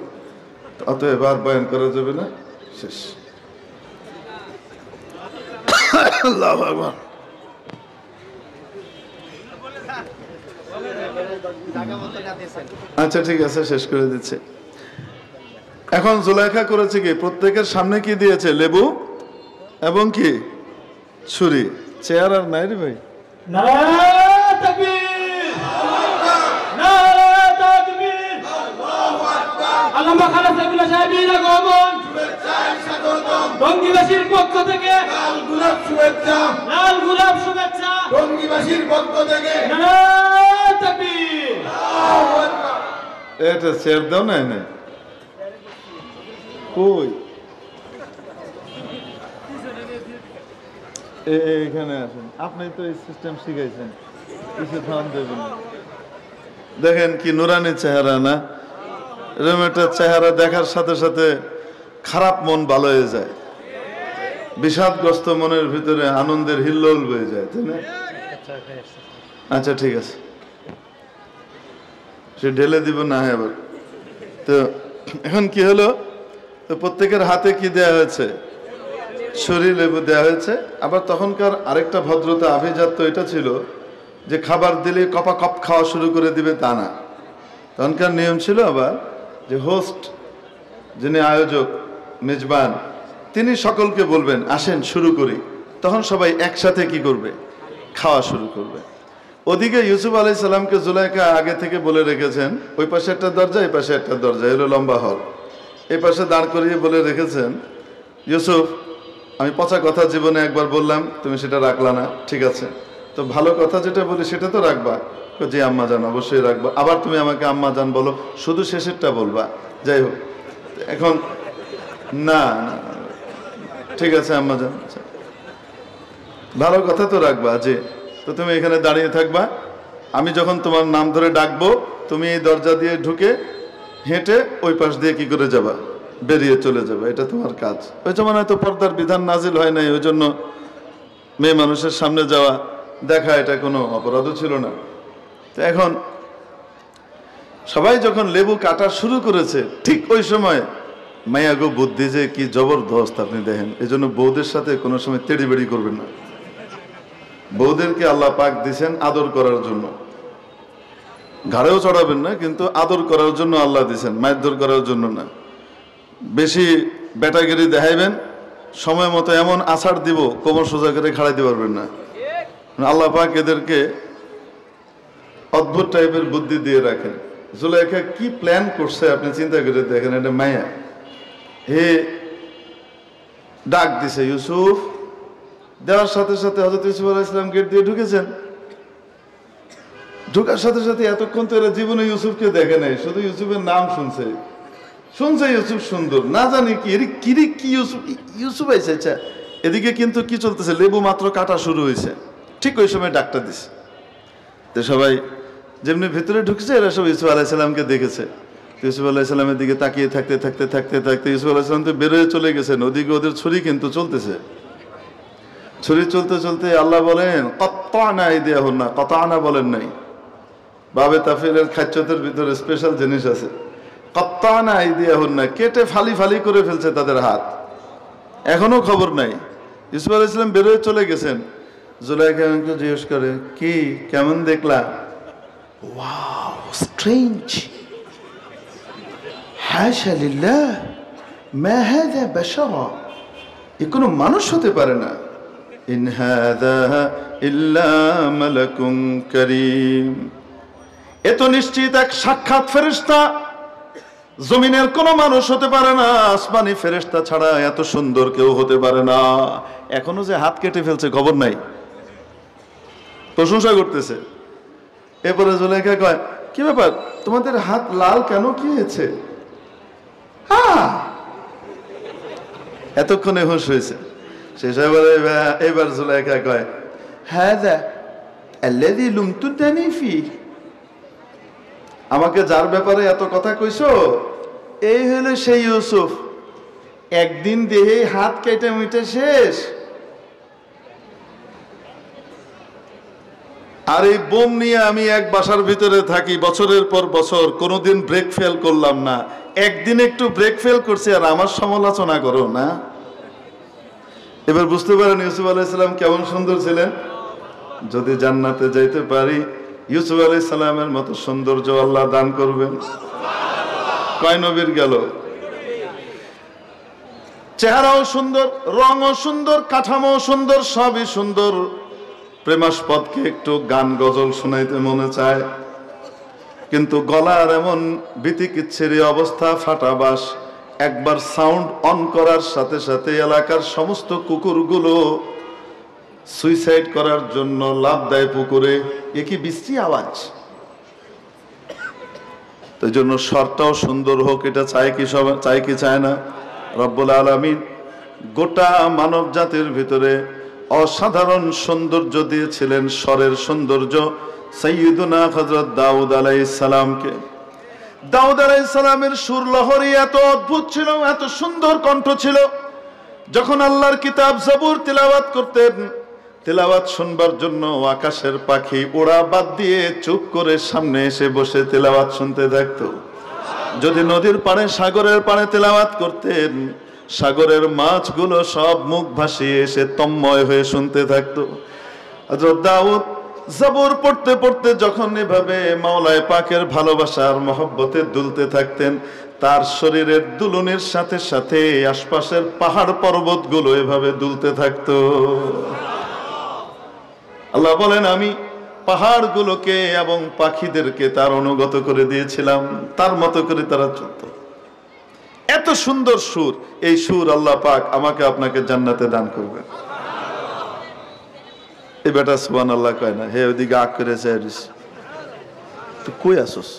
অতএব আর বয়ান করা যাবে না, শেষ। আল্লাহু আকবার। আচ্ছা ঠিক আছে, শেষ করে দিচ্ছে। এখন জুলাইখা করেছে কি, প্রত্যেকের সামনে কি দিয়েছে, লেবু এবং কি ছুরি। চেয়ার আর নাই রে ভাই। টঙ্গীবাসীর পক্ষ থেকে লাল গোলাপ শুভেচ্ছা, লাল গোলাপ শুভেচ্ছা টঙ্গীবাসীর পক্ষ থেকে। নারায়ে তাকবীর, আল্লাহু আকবার। এটা চেয়ার দাও না, এনে কই এখানে আসেন, আপনি তো এই সিস্টেম শিখাইছেন, কিছু ধান দেবেন। দেখেন কি নুরানি চেহারা না, এরকম একটা চেহারা দেখার সাথে সাথে খারাপ মন ভালো হয়ে যায়, বিষাদগ্রস্ত মনের ভিতরে আনন্দের হিল্লোল বয়ে যায়, তাই না? আচ্ছা ঠিক আছে। সে ঢেলে দিব না এবার। তো এখন কি হলো, তো প্রত্যেকের হাতে কি দেয়া হয়েছে, ছুরি লেবু দেওয়া হয়েছে। আবার তখনকার আরেকটা ভদ্রতা আভিজাত্য এটা ছিল যে খাবার দিলে কপা কপ খাওয়া শুরু করে দিবে তা না। তখনকার নিয়ম ছিল আবার যে হোস্ট, যিনি আয়োজক মেজবান, তিনি সকলকে বলবেন আসেন শুরু করি। তখন সবাই একসাথে কি করবে, খাওয়া শুরু করবে। ওদিকে ইউসুফ আলাইহিস সালামকে জুলাইখা আগে থেকে বলে রেখেছেন ওই পাশে একটা দরজা, এই পাশে একটা দরজা, এলো লম্বা হল, এই পাশে দাঁড় করিয়ে বলে রেখেছেন, ইউসুফ আমি পচা কথা জীবনে একবার বললাম, তুমি সেটা রাখলা না, ঠিক আছে, তো ভালো কথা যেটা বলি সেটা তো রাখবা। জি আম্মা জান, অবশ্যই রাখবা। আবার তুমি আমাকে আম্মা জান বলো, শুধু শেষেরটা বলবা। যাই হোক, এখন না না ঠিক আছে আম্মা জান, ভালো কথা তো রাখবা। জি, তো তুমি এখানে দাঁড়িয়ে থাকবা, আমি যখন তোমার নাম ধরে ডাকবো তুমি এই দরজা দিয়ে ঢুকে হেঁটে ওই পাশ দিয়ে কি করে যাবা, বেরিয়ে চলে যাবে, এটা তোমার কাজ। ওই জমানায় তো পর্দার বিধান নাজিল হয় নাই, ওই জন্য মেয়ে মানুষের সামনে যাওয়া দেখা এটা কোনো অপরাধও ছিল না। তো এখন সবাই যখন লেবু কাটা শুরু করেছে, ঠিক ওই সময় মায়াগো বুদ্ধি যে কি জবরদস্ত আপনি দেখেন। এই জন্য বউদের সাথে কোনো সময় তেড়িবেড়ি করবেন না। বউদেরকে আল্লাহ পাক দিছেন আদর করার জন্য, ঘাড়েও চড়াবেন না, কিন্তু আদর করার জন্য আল্লাহ দিছেন, মারধর করার জন্য না। বেশি ব্যাটাগিরি দেখাইবেন, সময় মতো এমন আছাড় দিব কোমর সোজা করে খাড়াইতে পারবেন না। আল্লাহ পাক এদেরকে অদ্ভুত টাইপের বুদ্ধি দিয়ে রাখেন। জুলাইখা কি প্ল্যান করছে আপনি চিন্তা করে দেখেন। এটা মায়া হে ডাক দিছে ইউসুফ, দেওয়ার সাথে সাথে হযরত ইউসুফ আলাইহিস সালাম গেট দিয়ে ঢুকেছেন। ঢোকার সাথে সাথে এতক্ষণ তো এরা জীবনে ইউসুফকে দেখে নাই, শুধু ইউসুফের নাম শুনছে ইউসুফ সুন্দর, না জানি কি এর কিরি কি ইউসুফ আইছে। আচ্ছা, এদিকে কিন্তু কি চলতেছে, লেবু মাত্র কাটা শুরু হয়েছে, ঠিক ওই সময় ডাকটা দিছে। তো সবাই যেমনি ভিতরে ঢুকেছে এরা সব ইউসুফ আলাইহিস সালামকে দেখেছে। ইউসুফ আলাইহিস সালামের দিকে তাকিয়ে থাকতে থাকতে থাকতে থাকতে ইউসুফ আলাইহিস সালাম তো বেরোয় চলে গেছেন, ওদিকে ওদের ছুরি কিন্তু চলতেছে। ছুরি চলতে চলতে আল্লাহ বলেন কত্তানা আইদিয়াহুন্না, কতানা বলেন নাই, বাবে তাফসীরের খাচ্চতের ভিতরে স্পেশাল জিনিস আছে। কত্তানা আইদিয়াহুন্না, কেটে ফালি ফালি করে ফেলছে তাদের হাত, এখনো খবর নাই। ইউসুফ আলাইহিস সালাম বেরোয় চলে গেছেন। জুলাইখাকে জিজ্ঞেস করে কি কেমন দেখলা? ওয়াও স্ট্রেঞ্জ, হাশা লিল্লাহ মা হাযা বাশারা, এ কোনো মানুষ হতে পারে না। ইন হাযা ইল্লা মালাকুন কারীম, এ তো নিশ্চিত এক সাক্ষাৎ ফেরেশতা, জমিনের কোনো মানুষ হতে পারে না, আসমানি ফেরেশতা ছাড়া এত সুন্দর কেউ হতে পারে না। এখনো যে হাত কেটে ফেলছে খবর নাই, প্রশংসা করতেছে। এরপরে জুলাইখা কয় কি ব্যাপার তোমাদের হাত লাল কেন, কি হয়েছে? এতক্ষণে হুঁশ হয়েছে। শেষ এবার জুলাইখা কয় হাযা আল্লাযী লুমতুনি ফি, আমাকে যার ব্যাপারে এত কথা কইছো এই হলো সেই ইউসুফ, একদিন দেহে হাত কেটে মিটে শেষ। আর এই বোম নিয়ে আমি এক বাসার ভিতরে থাকি বছরের পর বছর, কোনোদিন ব্রেক ফেল করলাম না, একদিন একটু ব্রেক ফেল করছি আর আমার সমালোচনা করো না। এবার বুঝতে পারেন ইউসুফ আলাইহিস সালাম কেমন সুন্দর ছিলেন। যদি জান্নাতে যাইতে পারি ইউসুফ আলাইহিস সালামের মতো সৌন্দর্য আল্লাহ দান করবেন। কয় নবীর গেল, চেহারাও সুন্দর, রঙও সুন্দর, কাঠামো সুন্দর, সবই সুন্দর। প্রেমাস্পদকে একটু গান গজল শোনাইতে মনে চায়, কিন্তু গলার এমন বিতিকিচ্ছিরি অবস্থা, ফাটা বাস, একবার সাউন্ড অন করার সাথে সাথে এলাকার সমস্ত কুকুরগুলো সুইসাইড করার জন্য লাফ দেয় পুকুরে। এ কি বিশ্রী আওয়াজ। তো এই জন্য স্বরটাও সুন্দর হোক, এটা চায় কি সব, চায় কি চায় না? রব্বুল আলামিন গোটা মানব জাতির ভিতরে অসাধারণ সৌন্দর্য দিয়েছিলেন, স্বরের সৌন্দর্য। সাইয়্যিদুনা হযরত দাউদ আলাইহিস সালামকে, দাউদ আলাইহিস সালামের সুর লহরী এত অদ্ভুত ছিল, এত সুন্দর কণ্ঠ ছিল। যখন আল্লাহর কিতাব জবুর তিলাওয়াত করতেন তেলাওয়াত শুনবার জন্য আকাশের পাখি ওড়া বাদ দিয়ে চুপ করে সামনে এসে বসে তেলাওয়াত শুনতে থাকতো। যদি নদীর পাড়ে সাগরের পাড়ে তেলাওয়াত করতেন, সাগরের মাছগুলো সব মুখ ভাসিয়ে এসে তন্ময় হয়ে শুনতে থাকতো। হযরত দাউদ zabur পড়তে পড়তে যখন এভাবে মাওলায়ে পাকের ভালোবাসার মহব্বতে দুলতে থাকতেন, তার শরীরের দুলনের সাথে সাথে আশপাশের পাহাড় পর্বতগুলো এভাবে দুলতে থাকতো। আল্লাহ বলেন, আমি পাহাড়গুলোকে এবং পাখিদেরকে তার অনুগত করে দিয়েছিলাম, তার মতো করে তারা চলত। এত সুন্দর সুর, এই সুর আল্লাহ পাক আমাকে আপনাকে জান্নাতে দান করবেন। এই বেটা সুবহানাল্লাহ কয় না, হে ওদিকে আগ করে চাইছিস, তুই কই আসোস?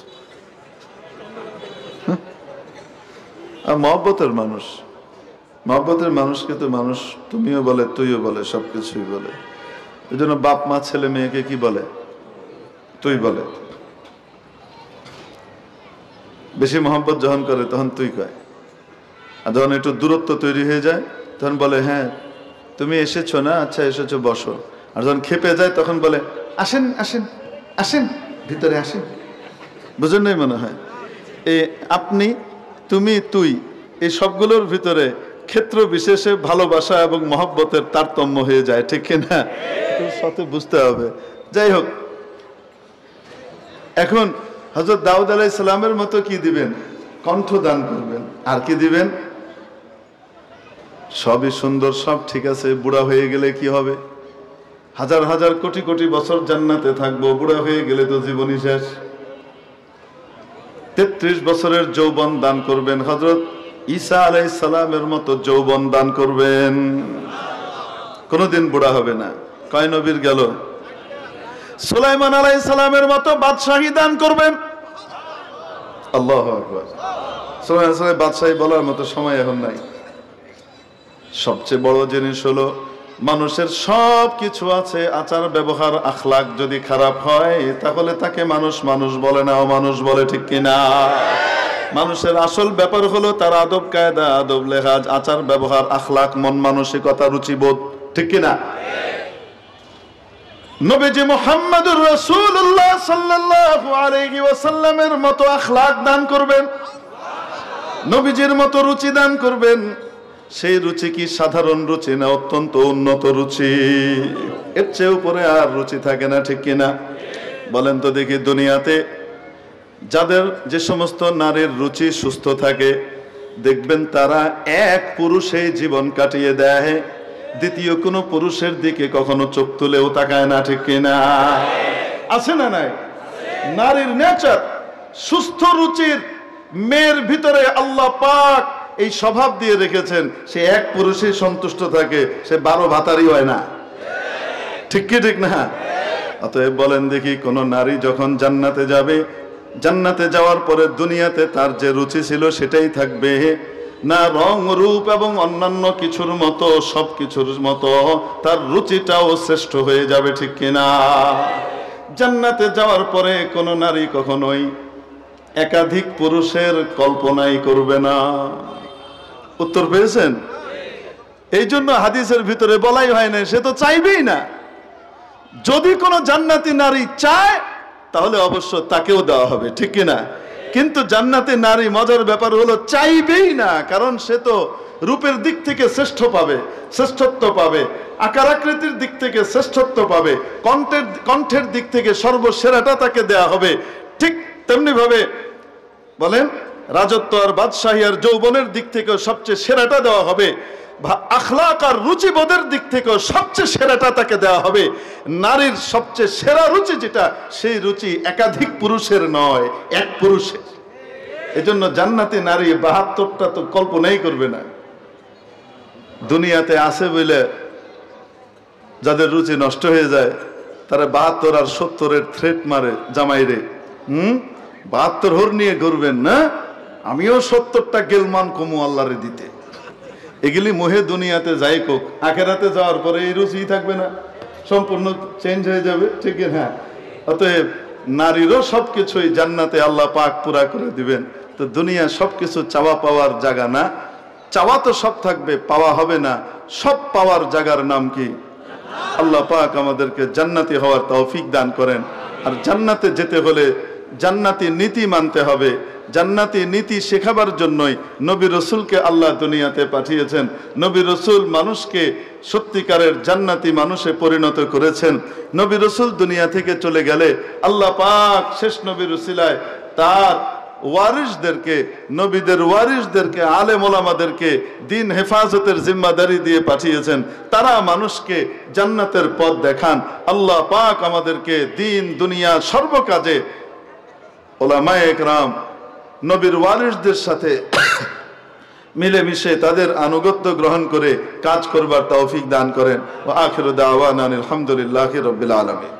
আর মহব্বতের মানুষ, মহব্বতের মানুষকে তো মানুষ তুমিও বলে, তুইও বলে, সবকিছুই বলে। এই জন্য বাপ মা ছেলে মেয়েকে কি বলে? তুই বলে। বেশি মহব্বত যখন করে তখন তুই কয়, আর যখন একটু দূরত্ব তৈরি হয়ে যায় তখন বলে, হ্যাঁ তুমি এসেছো না, আচ্ছা এসেছো, বসো। আর যখন খেপে যায় তখন বলে, আসেন আসেন আসেন, ভিতরে আসেন। বুঝেন নাই মনে হয়? এই আপনি, তুমি, তুই, এই সবগুলোর ভিতরে ক্ষেত্র বিশেষে ভালোবাসা এবং মহব্বতের তারতম্য হয়ে যায়, ঠিক কিনা? সাথে বুঝতে হবে। যাই হোক, এখন হযরত দাউদ আলাইহিস সালামের মতো কি দিবেন? কণ্ঠ দান করবেন। আর কি দিবেন? সবই সুন্দর, সব ঠিক আছে। বুড়া হয়ে গেলে কি হবে? হাজার হাজার কোটি কোটি বছর জান্নাতে থাকবো, বুড়া হয়ে গেলে তো জীবনই শেষ। 33 বছরের যৌবন দান করবেন। হযরত ঈসা আলাইহিস সালামের মতো যৌবন দান করবেন, কোনোদিন বুড়া হবে না। কয় নবীর গেল? সুলাইমান আলাইহিস সালামের মতো বাদশাহী দান করবেন। আল্লাহু আকবার। সুলাইমান আলাইহিস বাদশাহী বলার মতো সময় এখন নাই। সবচেয়ে বড় জিনিস হলো মানুষের সব কিছু আছে, আচার ব্যবহার আখলাক যদি খারাপ হয় তাহলে তাকে মানুষ মানুষ বলে না, অমানুষ বলে, ঠিক কিনা? মানুষের আসল ব্যাপার হলো তার আদব কায়দা, আদব লেহাজ, আচার ব্যবহার, আখলাক, মন মানসিকতা, রুচিবোধ, ঠিক কিনা? নবীজি মুহাম্মদুর রাসূলুল্লাহ সাল্লাল্লাহু আলাইহি ওয়াসাল্লামের মতো আখলাক দান করবেন, নবীজির মতো রুচি দান করবেন। সেই রুচি কি সাধারণ রুচি না অত্যন্ত উন্নত রুচি? এর চেয়ে উপরে আর রুচি থাকে না, ঠিক কিনা? বলেন তো দেখি, দুনিয়াতে যাদের যে সমস্ত নারীর রুচি সুস্থ থাকে, দেখবেন তারা এক পুরুষেই জীবন কাটিয়ে দেয়, দ্বিতীয় কোনো পুরুষের দিকে কখনো চোখ তুলেও তাকায় না, ঠিক কিনা? আছে না নাই? নারীর নেচার, সুস্থ রুচির মেয়ের ভিতরে আল্লাহ পাক এই স্বভাব দিয়ে রেখেছেন, সে এক পুরুষেই সন্তুষ্ট থাকে, সে 12 ভাতারি হয় না, ঠিক কি ঠিক না? অতএব বলেন দেখি, কোন নারী যখন জান্নাতে যাবে, জান্নাতে যাওয়ার পরে দুনিয়াতে তার যে রুচি ছিল সেটাই থাকবে না, রং রূপ এবং অন্যান্য কিছুর মতো, সব কিছুর মতো তার রুচিটাও শ্রেষ্ঠ হয়ে যাবে, ঠিক কিনা? জান্নাতে যাওয়ার পরে কোন নারী কখনোই একাধিক পুরুষের কল্পনাই করবে না। উত্তর পেয়েছেন? এই জন্য হাদিসের ভিতরে বলাই হয় না, সে তো চাইবেই না। যদি কোনো জান্নাতি নারী চায় তাহলে অবশ্য তাকেও দেওয়া হবে, ঠিক কিনা? কিন্তু জান্নাতি নারী, মজার ব্যাপার হলো, চাইবেই না, কারণ সে তো রূপের দিক থেকে শ্রেষ্ঠ পাবে, শ্রেষ্ঠত্ব পাবে, আকার আকৃতির দিক থেকে শ্রেষ্ঠত্ব পাবে, কণ্ঠের দিক থেকে সর্বসেরাটা তাকে দেয়া হবে। ঠিক তেমনি ভাবে বলেন, রাজত্ব আর বাদশাহী আর যৌবনের দিক থেকেও সবচেয়ে সেরাটা দেওয়া হবে, আখলাক আর রুচিবোধের দিক থেকেও সবচেয়ে সেরাটা তাকে দেওয়া হবে। নারীর সবচেয়ে সেরা রুচি যেটা, সেই রুচি একাধিক পুরুষের নয়, এক পুরুষের। এজন্য জান্নাতি নারী 72টা তো কল্পনাই করবে না। দুনিয়াতে আছে বলে যাদের রুচি নষ্ট হয়ে যায়, তারা 72 আর 70-এর থ্রেট মারে জামাইরে। 72 হোর নিয়ে ঘুরবেন না, আমিও 70টা গেলমান কমু আল্লাহরে দিতে। এগুলি মোহে দুনিয়াতে যাই কোক, আখেরাতে যাওয়ার পরে এই রুচি থাকবে না, সম্পূর্ণ চেঞ্জ হয়ে যাবে, ঠিক না? অতএব নারীরও সবকিছুই জান্নাতে আল্লাহ পাক পুরা করে দিবেন। তো দুনিয়া সবকিছু চাওয়া পাওয়ার জায়গা না, চাওয়া তো সব থাকবে, পাওয়া হবে না। সব পাওয়ার জায়গার নাম কি? আল্লাহ পাক আমাদেরকে জান্নাতি হওয়ার তৌফিক দান করেন। আর জান্নাতে যেতে হলে জান্নাতি নীতি মানতে হবে। জান্নাতি নীতি শেখাবার জন্যই নবী রসুলকে আল্লাহ দুনিয়াতে পাঠিয়েছেন। নবী রসুল মানুষকে সত্যিকারের জান্নাতি মানুষে পরিণত করেছেন। নবী রসুল দুনিয়া থেকে চলে গেলে আল্লাহ পাক শেষ নবীর উসিলায় তার ওয়ারিসদেরকে, নবীদের ওয়ারিসদেরকে, আলেম ওলামাদেরকে দ্বীন হেফাজতের জিম্মাদারি দিয়ে পাঠিয়েছেন। তারা মানুষকে জান্নাতের পথ দেখান। আল্লাহ পাক আমাদেরকে দ্বীন দুনিয়া সর্বকাজে ওলামায়ে একরাম নবীর ওয়ারিসদের সাথে মিলেমিশে তাদের আনুগত্য গ্রহণ করে কাজ করবার তৌফিক দান করেন। ওয়া আখিরু দাওয়ানা আলহামদুলিল্লাহি রাব্বিল আলামিন।